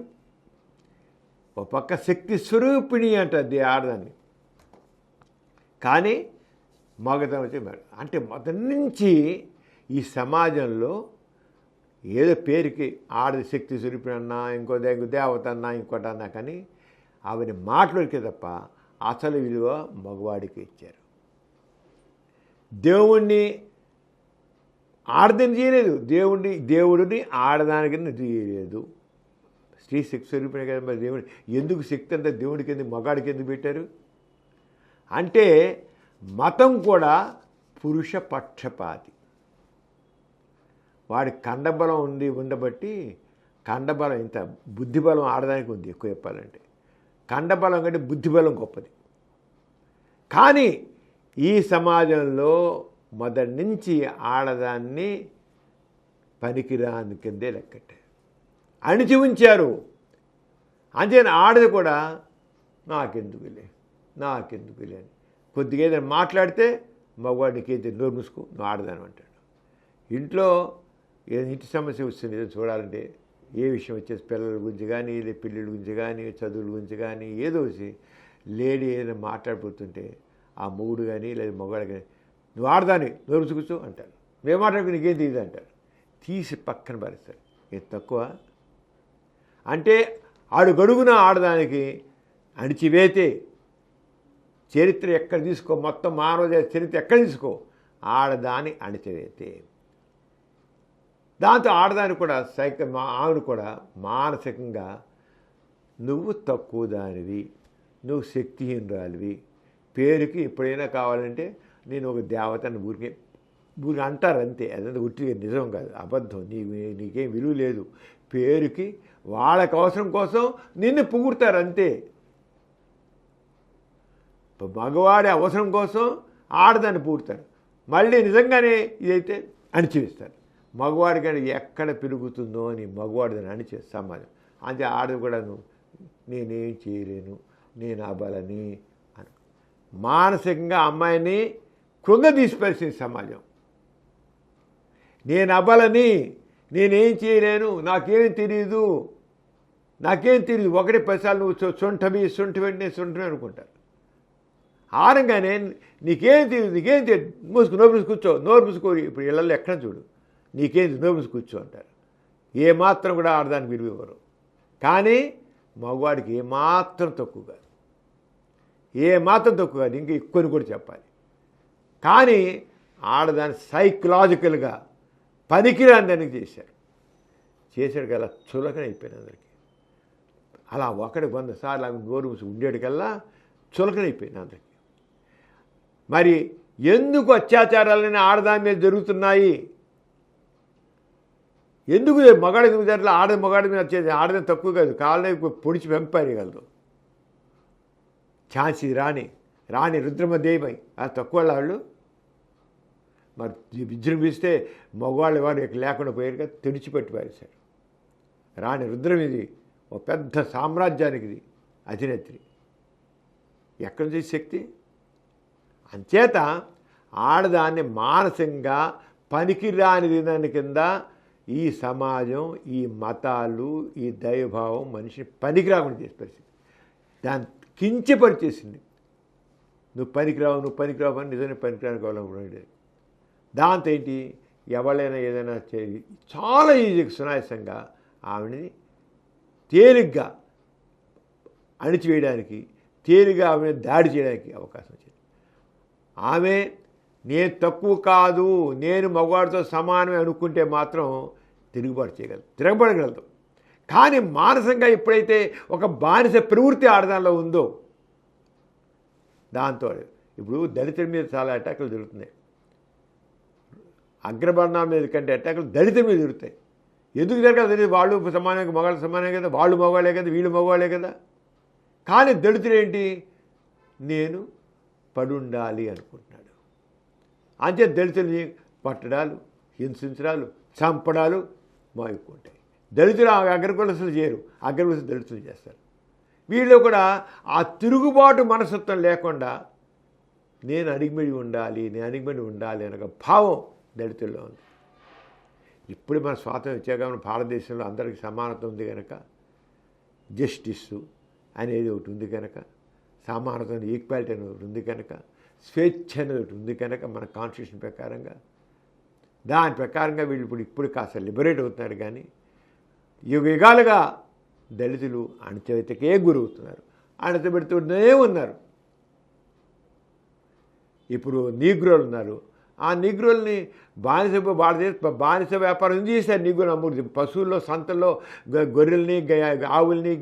ఒక పక్క శక్తి స్వరూపిణి అంటది ఆడదాన్ని, కానీ మగతనం వచ్చి అంటే మొదటి నుంచి ఈ సమాజంలో ఏదో పేరుకి ఆడది శక్తి స్వరూపిణి అన్నా, ఇంకో దేవత అన్నా, ఇంకోటి అన్నా, కానీ ఆవిడ మాటలకే తప్ప అసలు విలువ మగవాడికి ఇచ్చారు. దేవుణ్ణి ఆడదని చేయలేదు, దేవుడిని ఆడదానికి చేయలేదు. స్త్రీ శక్తి స్వరూపిణి కదా, మరి దేవుడు ఎందుకు శక్తి అంతా దేవుడికి ఎందుకు మగాడికి ఎందుకు పెట్టారు? అంటే మతం కూడా పురుష పక్షపాతి. వాడి కండబలం ఉండబట్టి, కండబలం ఇంత బుద్ధిబలం ఆడదానికి ఉంది ఎక్కువ చెప్పాలంటే. కండబలం కంటే బుద్ధిబలం గొప్పది. కానీ ఈ సమాజంలో మొదటి నుంచి ఆడదాన్ని పనికిరాని కిందే లెక్కట్టారు, అణిచి ఉంచారు. అంతేనా ఆడది కూడా నాకెందుకులే అని కొద్దిగా ఏదైనా మాట్లాడితే మగవాడికి ఏదైతే నోరు మూసుకో, నువ్వు ఆడదాను అంటాడు. ఇంట్లో ఇంటి సమస్య వస్తుంది ఏదో చూడాలంటే, ఏ విషయం వచ్చేసి పిల్లల గురించి కానీ, లేదా పిల్లల గురించి కానీ, చదువుల గురించి కానీ, ఏదో వచ్చి లేడీ ఏదైనా మాట్లాడిపోతుంటే ఆ మొగుడు కానీ లేదా మగవాడు కానీ నువ్వు ఆడదాని నోరు కూర్చో అంటారు. మేము మాట్లాడుకుని నీకేం తీయదు అంటారు. తీసి పక్కన పరుస్తారు. ఇది తక్కువ అంటే అడుగడుగున ఆడదానికి అణిచివేతే. చరిత్ర ఎక్కడ తీసుకో, మొత్తం మానవ చరిత్ర ఎక్కడ తీసుకో, ఆడదాని అణిచివేతే. దాంతో ఆడదాని కూడా ఆమెను కూడా మానసికంగా నువ్వు తక్కువ దానివి, నువ్వు శక్తిహీనురాలివి, పేరుకి ఎప్పుడైనా కావాలంటే నేను ఒక దేవతని ఊరికి అంటారు అంతే. అదంతా ఉట్టిగా నిజం కాదు, అబద్ధం. నీకేం విలువ లేదు. పేరుకి వాళ్ళకి అవసరం కోసం నిన్ను పొగుడతారు అంతే. మగవాడి అవసరం కోసం ఆడదాన్ని పొగుడతారు, మళ్ళీ నిజంగానే ఇదైతే అణిచివేస్తారు. మగవాడి కానీ ఎక్కడ పెరుగుతుందో అని మగవాడి దాన్ని అణిచే సమాజం. అంతే ఆడది కూడా నేనేం చేయలేను, నేను అబలని అని మానసికంగా అమ్మాయిని కృంగదీసి పరిస్థితి సమాజం. నేను అబలని, నేనేం చేయలేను, నాకేం తెలియదు. ఒకటి 10 సార్లు నువ్వు సొంఠవి అనుకుంటారు. ఆరంగానే నీకేం తెలియదు, నోరు మూసి కూర్చో, నోరు మూసుకో. ఇప్పుడు ఇళ్ళల్లో ఎక్కడ చూడు, నీకేం నోరు మూసి కూర్చో అంటారు. ఏమాత్రం కూడా ఆడదానికి విలువ ఇవ్వరు. కానీ మగవాడికి ఏమాత్రం తక్కువ కాదు, ఏమాత్రం తక్కువ కాదు, ఇంకా ఎక్కువని కూడా చెప్పాలి. కానీ ఆడదాన్ని సైకలాజికల్గా పనికిరాని దానికి చేశాడు కదా, చులకన అయిపోయింది అందరికీ. అలా ఒకటి 100 సార్లు ఆమె నోరు మూసి ఉండేటికల్లా చులకనైపోయింది అందరికీ. మరి ఎందుకు అత్యాచారాలని ఆడదాని మీద జరుగుతున్నాయి? ఎందుకు మగాడి ఎందుకు జరగలేదు? మగాడి మీద వచ్చేది ఆడదాని తక్కువ కాదు, కాళ్ళని పొడిచి వెంపారేయగలరు. ఝాన్సీ రాణి రుద్రమదేవి అది తక్కువ వాళ్ళు. మరి విజృంభిస్తే మగవాళ్ళు వాడు లేకుండా పోయారు కదా, తెడిచిపెట్టి పారేశారు. రాణి రుద్రమిది ఒక పెద్ద సామ్రాజ్యానికి అధినేత్రి. ఎక్కడి నుంచి శక్తి? అంచేత ఆడదాన్ని మానసికంగా పనికిరాని దాని కింద ఈ సమాజం, ఈ మతాలు, ఈ దైవభావం మనిషిని పనికిరాకుండా చేసే పరిస్థితి. దాన్ని కించపరిచేసింది. నువ్వు పనికిరావు అని నిజంగా పనికిరాని కావాలనుకున్నాడు. దాంతో ఏంటి, ఎవరైనా ఏదైనా చాలా ఈజీగా సునాయాసంగా ఆవిడని తేలిగ్గా అణిచివేయడానికి, తేలిగ్గా ఆమె దాడి చేయడానికి అవకాశం వచ్చింది. ఆమె నేను తక్కువ కాదు, నేను మగవాడితో సమానమే అనుకుంటే మాత్రం తిరగబడగలదు. కానీ మానసికంగా ఎప్పుడైతే ఒక బానిస ప్రవృత్తి ఆడదానిలో ఉందో, దాంతో ఇప్పుడు దళితుల మీద చాలా అటాకులు జరుగుతున్నాయి. అగ్రవర్ణాల మీద కంటే అటాకులు దళితుల మీద జరుగుతాయి. ఎందుకు జరగదు? వాళ్ళు సమానంగా, మగాళ్ళు సమానమే కదా, వాళ్ళు మగవాళ్ళే కదా, వీళ్ళు మగవాళ్ళే కదా. కానీ దళితులు ఏంటి, నేను పడుండాలి అనుకుంటున్నాడు. అంతే దళితుల్ని పట్టడాలు, హింసించడాలు, చంపడాలు ఎక్కుంటాయి. దళితులు అగ్రకులస్తులు చేయరు, అగ్రకులస్తులు దళితులు చేస్తారు. వీళ్ళు కూడా ఆ తిరుగుబాటు మనస్తత్వం లేకుండా నేను అణిగిమడి ఉండాలి అనే భావం దళితుల్లో ఉంది. ఇప్పుడు మన స్వాతంత్రం వచ్చాక మన భారతదేశంలో అందరికీ సమానత ఉంది కనుక, జస్టిస్సు అనేది ఒకటి ఉంది కనుక, సమానత ఈక్వాలిటీ అనేది ఒకటి ఉంది కనుక, స్వేచ్ఛ అనేది ఒకటి ఉంది కనుక, మన కాన్స్టిట్యూషన్ ప్రకారంగా దాని ప్రకారంగా వీళ్ళు ఇప్పుడు కాస్త లిబరేట్ అవుతున్నారు. కానీ యుగాలుగా దళితులు అణచివేతకే గురవుతున్నారు, అణచిపెడుతూనే ఉన్నారు. ఇప్పుడు నీగ్రోలు ఉన్నారు. ఆ నీగ్రోల్ని బానిస వ్యాపారం చేశారు. నీగ్రోలు అమ్ముడు పశువుల్లో, సంతల్లో గొర్రెల్ని, ఆవుల్ని,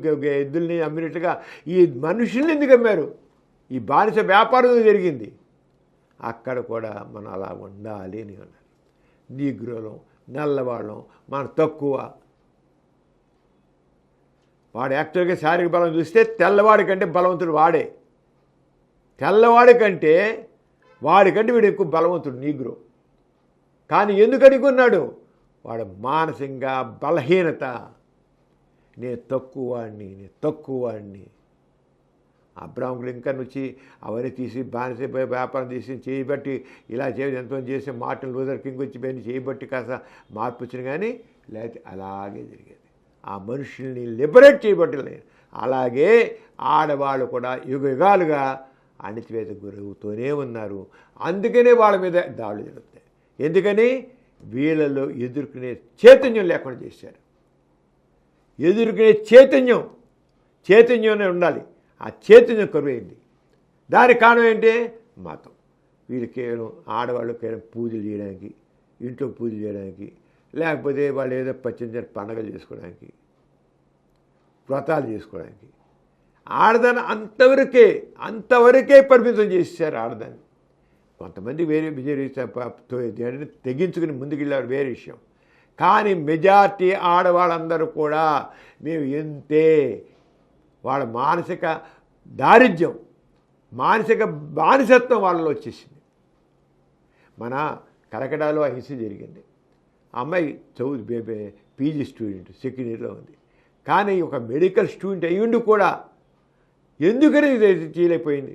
ఎద్దుల్ని అమ్మినట్టుగా ఈ మనుషుల్ని ఎందుకు అమ్మారు? ఈ బానిస వ్యాపారం జరిగింది. అక్కడ కూడా మనం అలా ఉండాలి అని అన్నారు. నీగ్రోలం, నల్లవాళ్ళం, మనం తక్కువ. వాడు యాక్చువల్గా శారీరక బలం చూస్తే తెల్లవాడి కంటే బలవంతుడు వాడే. వాడికంటే వీడు ఎక్కువ బలవంతుడు నీగ్రో. కానీ ఎందుకు అనుకున్నాడు? వాడు మానసికంగా బలహీనత. నేను తక్కువ వాడిని. అబ్రాహం లింకన్ వచ్చి అవన్నీ తీసి బానిస వ్యాపారం తీసి చేయబట్టి ఇలా ఎంతమంది చేసి మార్టిన్ లూథర్ కింగ్ వచ్చి పైన చేయబట్టి కాస్త మార్పు వచ్చింది. కానీ లేకపోతే అలాగే జరిగేది. ఆ మనుషుల్ని లిబరేట్ చేయబట్టలేదు. అలాగే ఆడవాళ్ళు కూడా యుగాలుగా అణిచివేత గురవుతూనే ఉన్నారు. అందుకనే వాళ్ళ మీద దాడులు జరుగుతాయి. ఎందుకని వీళ్ళలో ఎదుర్కొనే చైతన్యం లేకుండా చేశారు. ఎదుర్కొనే చైతన్యమే ఉండాలి. ఆ చైతన్యం కరువైంది. దానికి కారణం ఏంటి? మతం. వీళ్ళు కేవలం ఆడవాళ్ళు కేవలం పూజలు చేయడానికి, ఇంట్లో పూజలు చేయడానికి, లేకపోతే వాళ్ళు ఏదో చిన్న పండగలు చేసుకోవడానికి, వ్రతాలు చేసుకోవడానికి ఆడదాన్ని అంతవరకే పరిమితం చేసేసారు ఆడదాన్ని. కొంతమంది వేరే తెగించుకుని ముందుకెళ్ళారు, వేరే విషయం. కానీ మెజార్టీ ఆడవాళ్ళందరూ కూడా మేము ఎంతే. వాళ్ళ మానసిక దారిద్ర్యం, మానసిక బానిసత్వం వాళ్ళలో వచ్చేసింది. మన కలకడాలో హింస జరిగింది. అమ్మాయి పీజీ స్టూడెంట్, సెకండ్ ఇయర్లో ఉంది. కానీ ఒక మెడికల్ స్టూడెంట్ అయ్యుండి కూడా ఎందుకని చేయలేకపోయింది?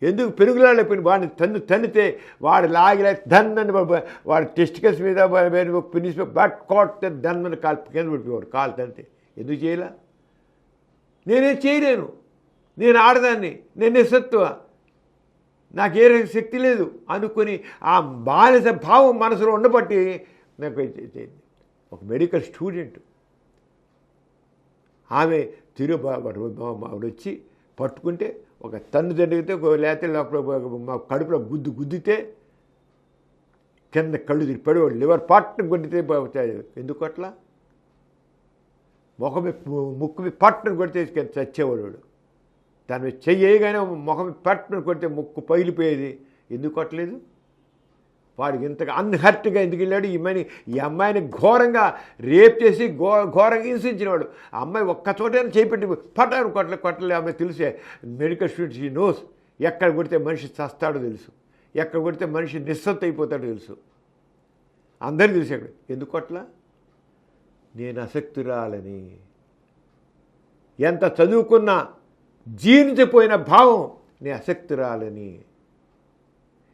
ఎందుకు పెరుగులాడలేకపోయింది? వాడిని తన్నితే వాడు లాగిలే దన్నని వాడు టెస్టికల్స్ మీద పినిసి బట్ కోట్ దన్నని కాలు కింద పడిపోయాడు. కాలు తంతే ఎందుకు చేయలే? నేనేం చేయలేను, నేను ఆడదాన్ని, నేను నిస్సత్వ. నాకే శక్తి లేదు అనుకుని ఆ బానిస భావం మనసులో ఉండబట్టి నాకు ఒక మెడికల్ స్టూడెంట్ ఆమె ఆవిడ వచ్చి పట్టుకుంటే ఒక తన్ను జరిగితే లేకపోతే లోపల కడుపులో గుద్దితే కింద కళ్ళు తిరిగి పడేవాడు, లివర్ పట్టును కొట్టితే ఎందుకు అట్లా ముక్కు మీద పట్టును కొడితే చచ్చేవాడు వాడు. దాని మీద చెయ్యగానే ముఖం పట్టును కొడితే ముక్కు పగిలిపోయేది. ఎందుకు కొట్టలేదు? వాడికి ఇంతగా అన్హర్ట్గా ఎందుకు వెళ్ళాడు? ఈ అమ్మాయిని ఘోరంగా రేప్ చేసి ఘోరంగా హింసించినవాడు. ఆ అమ్మాయి ఒక్క చోటైనా చేపెట్టి పట్టాను కొట్టలే. అమ్మాయి తెలిసే మెడికల్ స్టూడెంట్స్ ఈ నోస్ ఎక్కడ కొడితే మనిషి చస్తాడో తెలుసు, ఎక్కడ కొడితే మనిషి నిస్సత్తు అయిపోతాడో తెలుసు, అందరికీ తెలిసాడు. ఎందుకు కొట్లా? నేను అసక్తురాలని, ఎంత చదువుకున్నా జీర్ణించిపోయిన భావం నేను అసక్తురాలని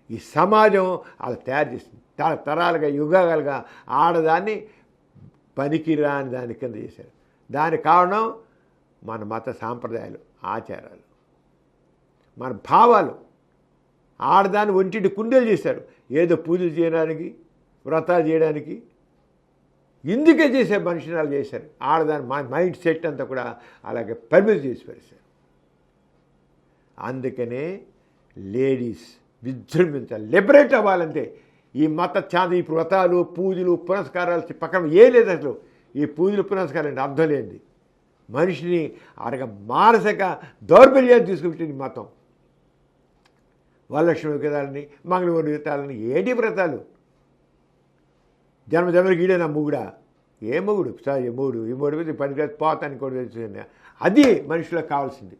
ఈ సమాజం అలా తయారు చేసింది. తరాలుగా యుగాలుగా ఆడదాన్ని పనికిరాని దాని కింద చేశారు. దానికి కారణం మన మత సాంప్రదాయాలు, ఆచారాలు, మన భావాలు. ఆడదాన్ని ఒంటింటి కుండేలు చేశారు, ఏదో పూజలు చేయడానికి, వ్రతాలు చేయడానికి. ఇందుకే చేసే మనిషిని అలా చేశారు. ఆడదాని మైండ్ సెట్ అంతా కూడా అలాగే పరిమితి చేసి పరిశారు. అందుకనే లేడీస్ విజృంభించాలి, లిబరేట్ అవ్వాలంటే. ఈ మత ఈ వ్రతాలు, పూజలు, పునస్కారాలు పక్కన ఏ లేదు అసలు. ఈ పూజలు, పునస్కారాలు అర్థం లేనిది. మనిషిని మానసిక దౌర్బల్యాన్ని తీసుకుంటుంది మతం. వరలక్ష్మి వ్రతాలని, మంగళవారి వ్రతాలని, ఏంటి వ్రతాలు? జన్మజన్మకి ఈడే నా మొగుడా? ఏ మొగుడు? సార్ మూడు ఈ మూడు మీద పనికి పోతానికి కూడా తెలుస్తుంది. అది మనుషులకు కావాల్సింది.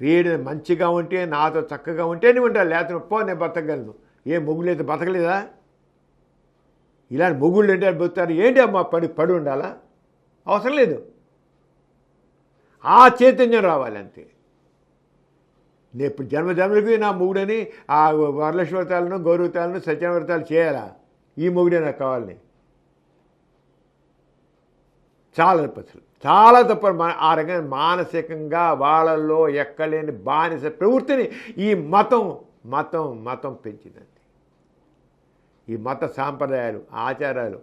వీడు మంచిగా ఉంటే, నాతో చక్కగా ఉంటే నేను ఉంటాను, లేకపోతే నేను బతకగలను. ఏ మొగుడు అయితే బతకలేదా? ఇలాంటి మొగుళ్ళు అంటే బతుకుతారు ఏంటి? అమ్మా పడి ఉండాలా? అవసరం లేదు. ఆ చైతన్యం రావాలి అంతే. నేను ఇప్పుడు జన్మజన్మలకి నా మొగుడని ఆ వరలక్ష్మి వ్రతాలను, గౌరవతాలను, సత్యనారాయణ వ్రతాలు చేయాలా? ఈ మొగుడే నాకు కావాలని. చాలా తప్పలు, చాలా తప్పలు. ఆ రకంగా మానసికంగా వాళ్ళల్లో ఎక్కలేని బానిస ప్రవృత్తిని ఈ మతం పెంచిందండి. ఈ మత సాంప్రదాయాలు, ఆచారాలు,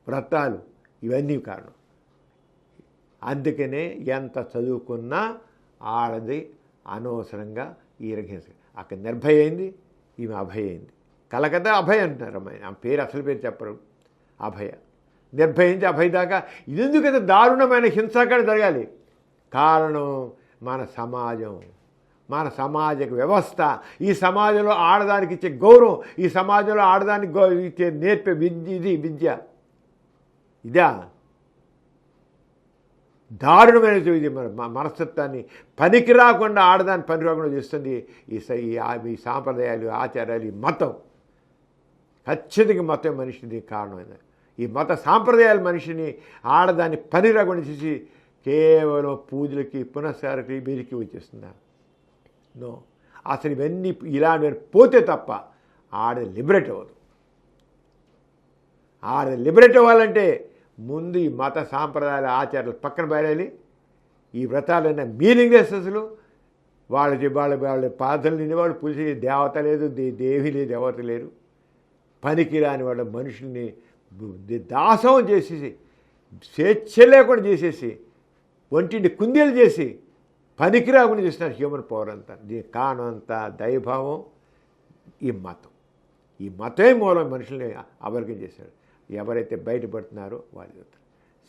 వ్రతాలు ఇవన్నీ కారణం. అందుకనే ఎంత చదువుకున్నా ఆడది అనవసరంగా ఈ రకంగా. అక్కడ నిర్భయ అయింది, ఈమె అభయ అయింది. కలకత్తా అభయ అంటున్నారు అమ్మాయి. ఆ పేరు అసలు పేరు చెప్పరు. అభయ నిర్భయించి అభయ దాకా. ఇది ఎందుకంటే దారుణమైన హింసాకాండ జరగాలి? కారణం మన సమాజం, మన సామాజిక వ్యవస్థ. ఈ సమాజంలో ఆడదానికి ఇచ్చే గౌరవం, ఈ సమాజంలో ఆడదానికి ఇచ్చే నేర్పే విద్య ఇదా దారుణమైన ఇది. మన మనస్తత్వాన్ని పనికి రాకుండా, ఆడదాన్ని పని రాకుండా చేస్తుంది ఈ సాంప్రదాయాలు, ఆచారాలు, ఈ మతం. ఖచ్చితంగా మతం మనిషిని కారణమైంది. ఈ మత సాంప్రదాయాలు మనిషిని, ఆడదాన్ని పని రాకుండా చేసి కేవలం పూజలకి, పునస్కారాలకి, వీరికి వచ్చేస్తున్నారు. నో, అసలు ఇవన్నీ ఇలాంటివి పోతే తప్ప ఆడది లిబరేట్ అవ్వదు. ఆడది లిబరేట్ అవ్వాలంటే ముందు ఈ మత సాంప్రదాయాల ఆచారాలు పక్కన బయరాలి. ఈ వ్రతాలైన మీనింగ్లెస్ అసలు. వాళ్ళ పాదలు నిన్నవాళ్ళు పూజ దేవత లేదు, దేవి లేదు, దేవత లేరు. పనికి రాని వాళ్ళ మనుషుల్ని దాసం చేసేసి, స్వేచ్ఛ లేకుండా చేసేసి, ఒంటిని కుందేలు చేసి పనికి రాకుండా చేస్తున్నారు హ్యూమన్ పవర్ అంతా. దీనికి కారణం అంతా దైవభావం, ఈ మతం. ఈ మతమే మూలం మనుషుల్ని అవర్గం చేశాడు. ఎవరైతే బయటపడుతున్నారో వాళ్ళు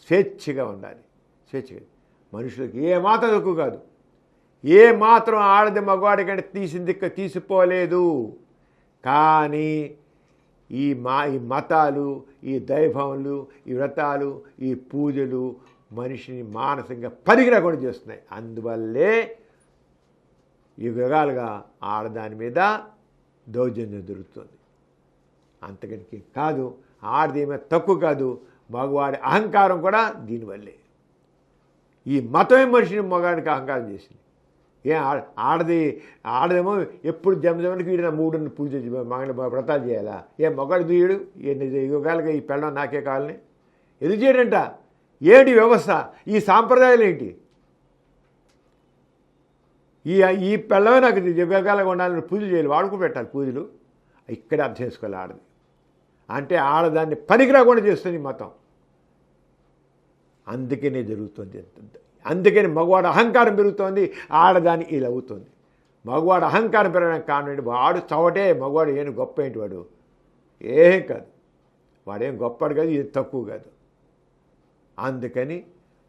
స్వేచ్ఛగా ఉండాలి. స్వేచ్ఛగా మనుషులకు ఏ మాత్రం తక్కువ కాదు. ఏ మాత్రం ఆడది మగవాడి కంటే తీసిపోలేదు. కానీ ఈ మతాలు, ఈ దైవములు, ఈ వ్రతాలు, ఈ పూజలు మనిషిని మానసికంగా పనికి రాకుండా చేస్తున్నాయి. అందువల్లే యుగాలుగా ఆడదాని మీద దౌర్జన్యం జరుగుతుంది. అంతకనికి కాదు, ఆడదేమీ తక్కువ కాదు, మగవాడి అహంకారం కూడా దీనివల్లే. ఈ మతమే మనిషిని మగవాడికి అహంకారం చేసింది. ఆడదేమో ఎప్పుడు జమజమనికి వీడిన మూడుని పూజ మంగళ వ్రతాలు చేయాలా? మగవాడు దీయుడు యుగాలుగా ఈ పెళ్ళం నాకే కావాలని ఎందుకు చేయడంట? ఏంటి వ్యవస్థ? ఈ సాంప్రదాయాలు ఏంటి? ఈ ఈ పిల్లవే నాకు దివ్యకాలంగా ఉండాలని పూజలు చేయాలి, వాడుకు పెట్టాలి పూజలు. ఇక్కడే అర్థం చేసుకోవాలి ఆడది అంటే ఆడదాన్ని పనికి రాకుండా చేస్తుంది మతం. అందుకనే జరుగుతుంది, అందుకని మగవాడు అహంకారం పెరుగుతోంది, ఆడదాని ఇలా అవుతుంది. మగవాడు అహంకారం పెరగడానికి కారణం ఏంటి? వాడు చవటే, మగవాడు ఏం గొప్ప ఏంటి, వాడు ఏం కాదు, వాడేం గొప్పడు కాదు, ఇది తక్కువ కాదు. అందుకని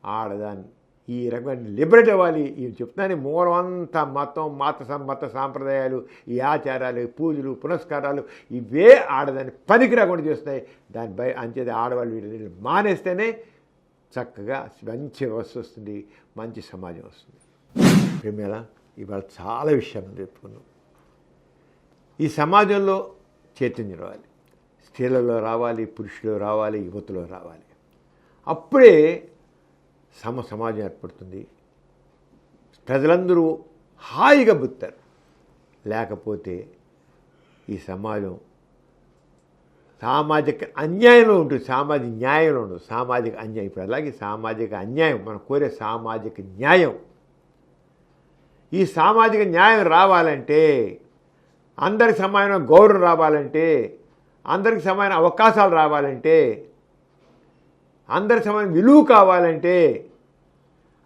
ఆడదాన్ని ఈ రకమైన లిబరేట్ అవ్వాలి. ఇవి చెప్తానే మూలం అంతా మతం, మత సాంప్రదాయాలు, ఈ ఆచారాలు, పూజలు, పునస్కారాలు ఇవే ఆడదాన్ని పనికి రాకుండా చేస్తాయి. దానిపై అంచేది ఆడవాళ్ళు వీటిని మానేస్తేనే చక్కగా మంచి వ్యవస్థ వస్తుంది, మంచి సమాజం వస్తుంది. ప్రేమేళ ఇవాళ చాలా విషయాలు చెప్పుకున్నాం. ఈ సమాజంలో చైతన్యం రావాలి, స్త్రీలలో రావాలి, పురుషులు రావాలి, యువతలో రావాలి. అప్పుడే సమాజం ఏర్పడుతుంది, ప్రజలందరూ హాయిగా బతుకుతారు. లేకపోతే ఈ సమాజం సామాజిక అన్యాయంలో ఉంటుంది, సామాజిక న్యాయంలో ఉండదు. సామాజిక అన్యాయం, ఇప్పుడు అలాగే సామాజిక అన్యాయం, మనం కోరే సామాజిక న్యాయం. ఈ సామాజిక న్యాయం రావాలంటే, అందరికి సమానమైన గౌరవం రావాలంటే, అందరికి సమాన అవకాశాలు రావాలంటే, అందరి సమాన విలువ కావాలంటే,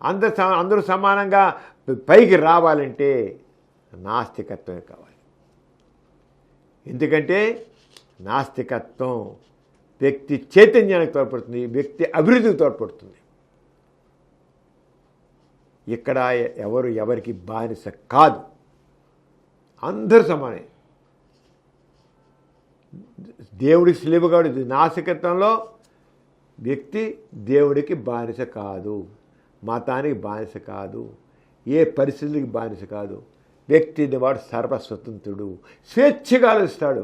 అందరూ సమానంగా పైకి రావాలంటే నాస్తికత్వమే కావాలి. ఎందుకంటే నాస్తికత్వం వ్యక్తి చైతన్యానికి తోడ్పడుతుంది, వ్యక్తి అభివృద్ధికి తోడ్పడుతుంది. ఇక్కడ ఎవరికి బానిస కాదు, అందరూ సమానే. దేవుడికి సులువుగాడు. నాస్తికత్వంలో వ్యక్తి దేవుడికి బానిస కాదు, మతానికి బానిస కాదు, ఏ పరిస్థితులకి బానిస కాదు. వ్యక్తిని వాడు సర్వస్వతంత్రుడు, స్వేచ్ఛగా ఆలోచిస్తాడు,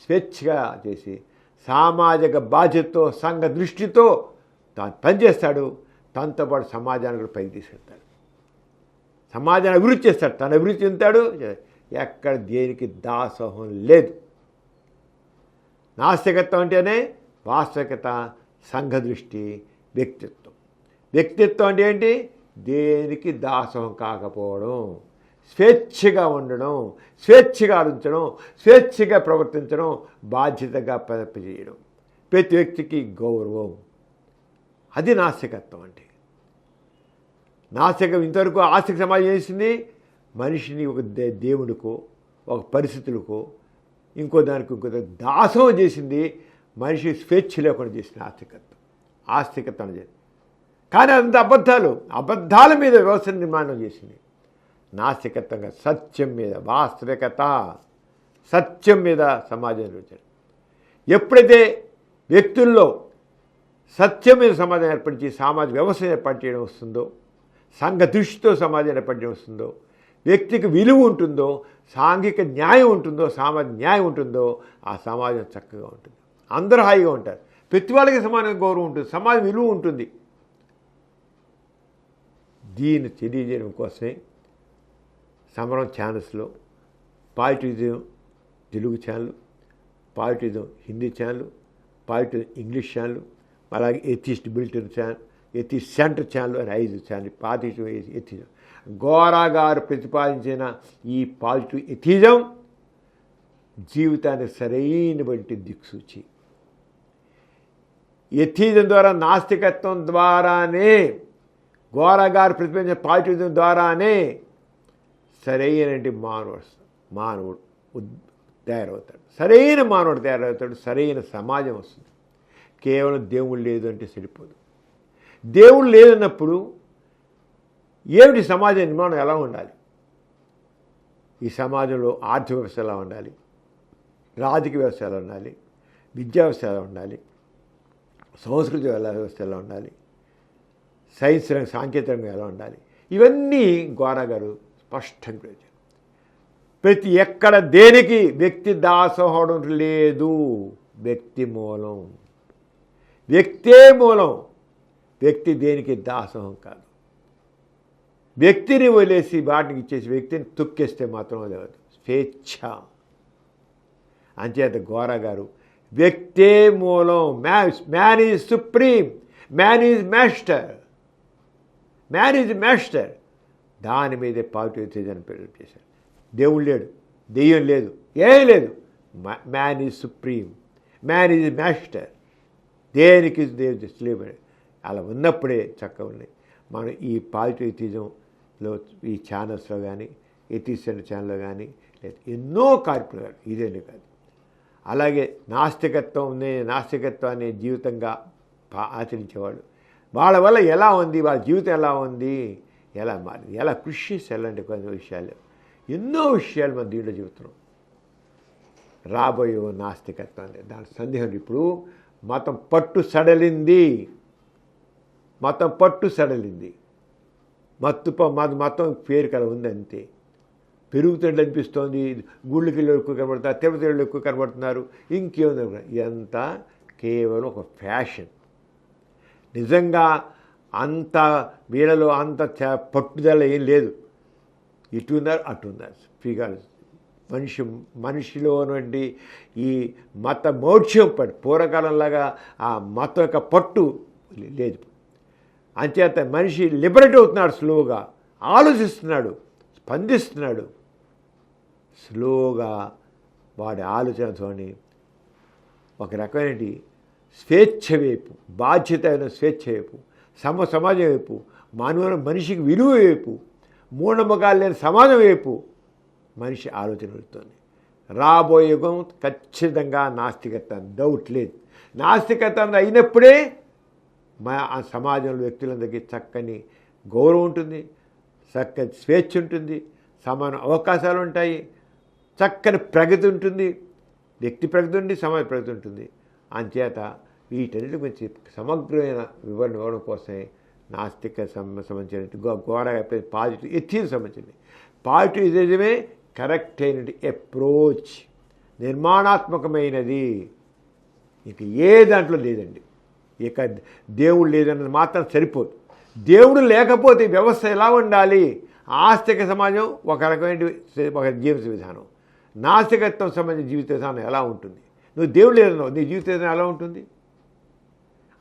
స్వేచ్ఛగా చేసి సామాజిక బాధ్యతతో, సంఘ దృష్టితో తాను పనిచేస్తాడు. తనతో పాటు సమాజాన్ని కూడా పైకి తీసుకెళ్తాడు, సమాజాన్ని అభివృద్ధి చేస్తాడు, తను అభివృద్ధి చెందుతాడు. ఎక్కడ దేనికి దాసోహం లేదు. నాస్తికత్వం అంటేనే వాస్తవికత, సంఘ దృష్టి, వ్యక్తిత్వం. వ్యక్తిత్వం అంటే ఏంటి? దేనికి దాసోహం కాకపోవడం, స్వేచ్ఛగా ఉండడం, స్వేచ్ఛగా ఆలోచించడం, స్వేచ్ఛగా ప్రవర్తించడం, బాధ్యతగా చేయడం, ప్రతి వ్యక్తికి గౌరవం. అది నాస్తికత్వం అంటే. నాస్తికం ఇంతవరకు ఆస్తిక సమాజం చేసింది మనిషిని ఒక దేవుడికో, ఒక పరిస్థితులకో, ఇంకో దాసం చేసింది. మనిషి స్వేచ్ఛ లేకుండా చేసిన ఆస్తికత్వం చేసింది. కానీ అదంత అబద్ధాల మీద వ్యవస్థ నిర్మాణం చేసింది. నాస్తికత్వంగా సత్యం మీద, వాస్తవికత, సత్యం మీద సమాజం నిర్వహించారు. ఎప్పుడైతే వ్యక్తుల్లో సత్యం మీద సమాజం ఏర్పరిచి సామాజిక వ్యవస్థ ఏర్పాటు చేయడం వస్తుందో, సంఘ దృష్టితో సమాజం ఏర్పాటు చేయడం వస్తుందో, వ్యక్తికి విలువ ఉంటుందో, సాంఘిక న్యాయం ఉంటుందో, సామాజిక న్యాయం ఉంటుందో, ఆ సమాజం చక్కగా ఉంటుంది, అందరూ హాయిగా ఉంటారు, ప్రతి వాళ్ళకి సమానంగా గౌరవం ఉంటుంది, సమాజం విలువ ఉంటుంది. దీన్ని తెలియజేయడం కోసమే సమరం ఛానల్స్లో positivism Telugu channel, positivism Hindi channel, positivism English channel, అలాగే ఎథిస్ట్ బిల్టన్ ఛానల్, ఎథిస్ట్ సెంటర్ ఛానల్ అని 5 ఛానల్. పాజిటివ్ ఎథిజం గోరా గారు ప్రతిపాదించిన ఈ పాజిటివ్ ఎథిజం జీవితానికి సరైనటువంటి దిక్సూచి. ఎథిజం ద్వారా, నాస్తికత్వం ద్వారానే, గోరా గారు ప్రతిపాదించిన పాజిటివిజం ద్వారానే సరైనటువంటి మానవుడు తయారవుతాడు, సరైన మానవుడు తయారవుతాడు, సరైన సమాజం వస్తుంది. కేవలం దేవుడు లేదు అంటే సరిపోదు. దేవుడు లేదన్నప్పుడు ఏమిటి సమాజ నిర్మాణం ఎలా ఉండాలి? ఈ సమాజంలో ఆర్థిక వ్యవస్థ ఎలా ఉండాలి, రాజకీయ వ్యవస్థ ఎలా ఉండాలి, విద్యా వ్యవస్థ ఎలా ఉండాలి, సంస్కృతి వ్యవస్థ ఎలా ఉండాలి, సైన్స్ రంగం, సాంకేతిక రంగం ఎలా ఉండాలి, ఇవన్నీ గోరా గారు స్పష్టంగా చెప్పారు. ప్రతి ఎక్కడ దేనికి వ్యక్తి దాసోహం లేదు, వ్యక్తి మూలం, వ్యక్తే మూలం. వ్యక్తి దేనికి దాసోహం కాదు. వ్యక్తిని వదిలేసి వాటికి ఇచ్చేసి వ్యక్తిని తొక్కేస్తే మాత్రం అది స్వేచ్ఛ. అంచేత గోరా గారు వ్యక్తే మూలం, man is supreme, man is master, man is master. దాని మీదే పాజిటివ్ ఎథిజం చేశారు. దేవుడు లేడు, దెయ్యం లేదు, ఏం లేదు. Man is supreme, man is master, దేనికి దేవుడు స్లేవ్. అలా ఉన్నప్పుడే చక్కగా ఉన్నాయి. మనం ఈ పాజిటివ్ ఎథిజంలో ఈ ఛానల్స్లో కానీ, ఎథిసియన్ ఛానల్లో కానీ లేదు ఎన్నో కార్యక్రమాలు ఇదేనే కాదు. అలాగే నాస్తికత్వాన్ని జీవితంగా ఆచరించేవాళ్ళు, వాళ్ళ వల్ల ఎలా ఉంది, వాళ్ళ జీవితం ఎలా ఉంది, ఎలా మారింది, ఎలా కృషి చేసి వెళ్ళండి. కొన్ని విషయాలు, ఎన్నో విషయాలు మన దీంట్లో చెబుతున్నాం. రాబోయే నాస్తికత్వాన్ని దాని సందేహం. ఇప్పుడు మతం పట్టు సడలింది, మతం పేరు కల ఉంది అంతే. పెరుగుతుండే అనిపిస్తోంది, గుళ్ళకి ఎక్కువ కనబడతారు, తిరుపతిలో ఎక్కువ కనబడుతున్నారు, ఇంకేముంది. ఎంత కేవలం ఒక ఫ్యాషన్. నిజంగా అంత వీళ్ళలో అంత పట్టుదల ఏం లేదు. ఇటు ఉన్నారు, అటు ఉన్నారు. ఫిగారు మనిషిలో ఉన్నటువంటి ఈ మత మోక్షం పూర్వకాలంలాగా ఆ మతం యొక్క పట్టు లేదు. అంచేత మనిషి లిబరేట్ అవుతున్నాడు, స్లోగా ఆలోచిస్తున్నాడు, స్పందిస్తున్నాడు. స్లోగా వాడి ఆలోచనతోని ఒక రకమైన స్వేచ్ఛ వైపు, బాధ్యత అయిన స్వేచ్ఛ వైపు, సమాజం వైపు, మనిషికి విలువ వైపు, మూఢనమ్మకాలు లేని సమాజం వైపు మనిషి ఆలోచన వెళ్తుంది. రాబోయే యుగం ఖచ్చితంగా నాస్తికత్వం, డౌట్ లేదు. నాస్తికత్వం అయినప్పుడే ఆ సమాజంలో వ్యక్తులందరికీ చక్కని గౌరవం ఉంటుంది, చక్కని స్వేచ్ఛ ఉంటుంది, సమాన అవకాశాలు ఉంటాయి, చక్కని ప్రగతి ఉంటుంది, వ్యక్తి ప్రగతి ఉంటుంది, సమాజ ప్రగతి ఉంటుంది. అంచేత వీటన్నిటి గురించి సమగ్రమైన వివరణ ఇవ్వడం కోసమే నాస్తిక సంబంధించిన ఘోరగా పాజిటివ్ ఎథిజం సంబంధించింది. పాజిటివ్ ఎథిజమే కరెక్ట్ అయినటువంటి అప్రోచ్, నిర్మాణాత్మకమైనది. ఇక ఏ దాంట్లో లేదండి. ఇక దేవుడు లేదన్నది మాత్రం సరిపోదు. దేవుడు లేకపోతే వ్యవస్థ ఎలా ఉండాలి? ఆస్తిక సమాజం ఒక రకమైన ఒక జీవిత విధానం, నాస్తికత్వం సంబంధించిన జీవిత విధానం ఎలా ఉంటుంది? నువ్వు దేవుడు లేదన్నావు, నీ జీవిత విధానం ఎలా ఉంటుంది?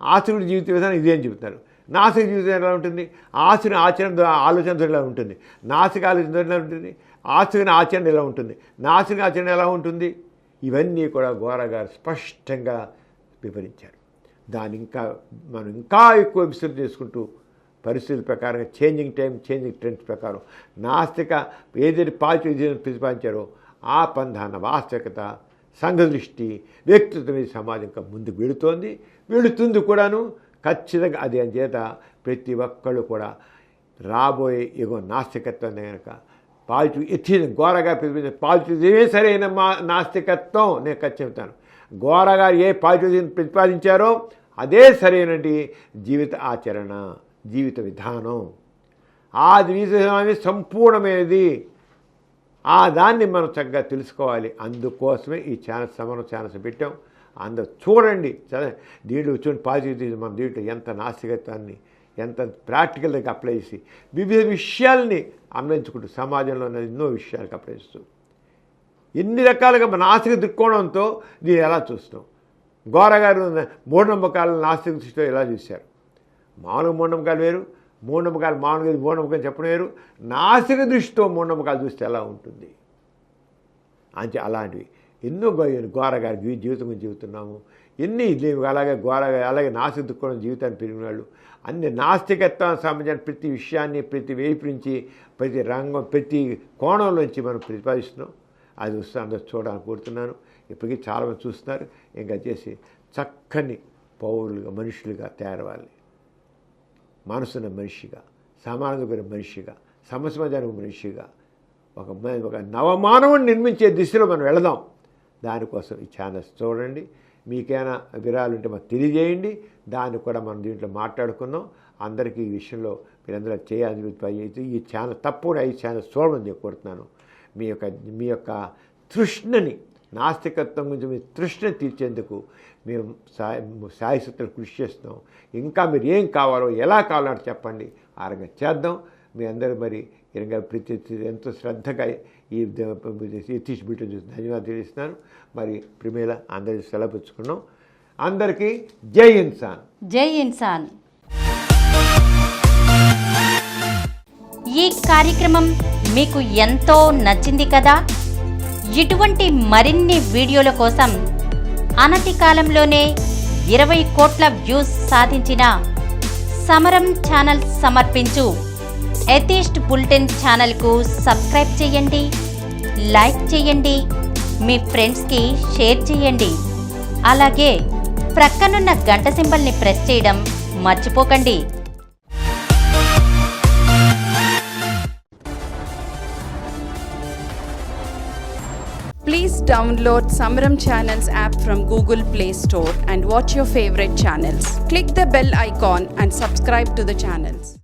ఆస్తికుడి జీవిత విధానం ఇదేం చెబుతారు. నాస్తిక జీవితం ఎలా ఉంటుంది? ఆస్తిని ఆలోచనతో ఎలా ఉంటుంది? నాస్తిక ఆలోచనతో ఎలా ఉంటుంది? ఆస్తిని ఆచరణ ఎలా ఉంటుంది? నాస్తిక ఆచరణ ఎలా ఉంటుంది? ఇవన్నీ కూడా ఘోరగారు స్పష్టంగా వివరించారు. దాన్ని మనం ఇంకా ఎక్కువ విస్తృతి చేసుకుంటూ పరిస్థితుల ప్రకారం చేంజింగ్ టైం, చేంజింగ్ ట్రెండ్స్ ప్రకారం నాస్తిక ఏదైతే పాజిటివ్ ప్రతిపాదించారో ఆ పంధాన వాస్తవికత, సంఘదృష్టి, వ్యక్తిత్వం సమాజం ఇంకా ముందుకు వెళుతుంది కూడాను. ఖచ్చితంగా అది అని చేత ప్రతి ఒక్కళ్ళు కూడా రాబోయే యుగం నాస్తికత్వం కనుక పాజిటివ్ ఎథిజం ఘోరగా ప్రతిపాదించే పాజిటివ్ సరైన నాస్తికత్వం నేను ఖచ్చితంగా ఘోరగా ఏ పాజిటివ్ ప్రతిపాదించారో అదే సరైనటి జీవిత ఆచరణ, జీవిత విధానం. ఆ జీవిత విధానమే సంపూర్ణమైనది. ఆ దాన్ని మనం చక్కగా తెలుసుకోవాలి. అందుకోసమే ఈ ఛానల్స్ పెట్టాం. అందరూ చూడండి, దీంట్లో చూడండి పాజిటివ్. మనం దీంట్లో ఎంత నాస్తికత్వాన్ని ఎంత ప్రాక్టికల్గా అప్లై చేసి వివిధ విషయాల్ని అన్వయించుకుంటూ సమాజంలో ఎన్నో విషయాలకు అప్లై చేస్తూ ఎన్ని రకాలుగా మన నాస్తిక దృక్కోణంతో దీన్ని ఎలా చూస్తాం. ఘోరగారు మూఢనమ్మకాలను నాస్తిక దృష్టిలో ఎలా చూశారు. మామూలుగా మూఢనమ్మకాలు వేరు, మూఢనమ్మకం చెప్పడం వేరు. నాస్తిక దృష్టితో మూఢనమ్మకాలు చూస్తే ఎలా ఉంటుంది అంటే అలాంటివి ఎన్నో ఘోరగారి జీవితం గురించి చెబుతున్నాము. ఎన్ని అలాగే నాస్తిక దృక్కోణం జీవితాన్ని పెరిగిన వాళ్ళు అన్ని నాస్తికత్వానికి సంబంధించిన ప్రతి విషయాన్ని ప్రతి వైపు నుంచి ప్రతి రంగం ప్రతి కోణంలోంచి మనం ప్రతిపాదిస్తున్నాం. అది వస్తే అందరూ చూడాలని కోరుతున్నాను. ఇప్పటికీ చాలామంది చూస్తున్నారు. ఇంకా చేసి చక్కని పౌరులుగా మనుషులుగా తయారవ్వాలి. మనసున్న మనిషిగా, సమాజం మనిషిగా, సమాజానికి మనిషిగా ఒక నవమానవుని నిర్మించే దిశలో మనం వెళదాం. దానికోసం ఈ ఛానల్స్ చూడండి. మీకైనా వివరాలు ఉంటే మాకు తెలియజేయండి. దాన్ని కూడా మనం దీంట్లో మాట్లాడుకున్నాం. అందరికీ ఈ విషయంలో మీరందరూ చేయాలని ఈ ఛానల్ తప్పకుండా ఈ ఛానల్స్ చూడమని కోరుతున్నాను. మీ యొక్క తృష్ణని, నాస్తికత్వం గురించి మీ తృష్ణ తీర్చేందుకు మేము సాయశక్తులు కృషి చేస్తున్నాం. ఇంకా మీరు ఏం కావాలో ఎలా కావాలో చెప్పండి, ఆ రకంగా చేద్దాం. మీ అందరూ మరి ప్రతి ఎంతో శ్రద్ధగా ఈ తీసిబిట్టు చూసి ధన్యవాదాలు తెలియజేస్తున్నాను. మరి ప్రిమేల అందరి సెలవు పుచ్చుకున్నాం. అందరికీ జై ఇన్సాన్. జై ఇన్సాన్. ఈ కార్యక్రమం మీకు ఎంతో నచ్చింది కదా? ఇటువంటి మరిన్ని వీడియోల కోసం అనతి కాలంలోనే 20 కోట్ల వ్యూస్ సాధించిన సమరం ఛానల్ సమర్పించు ఎథిస్ట్ బులెటిన్ ఛానల్కు సబ్స్క్రైబ్ చేయండి, లైక్ చేయండి, మీ ఫ్రెండ్స్కి షేర్ చేయండి. అలాగే ప్రక్కనున్న గంట సింబల్ని ప్రెస్ చేయడం మర్చిపోకండి. Please download Samaram Channels app from Google Play Store and watch your favorite channels. Click the bell icon and subscribe to the channels.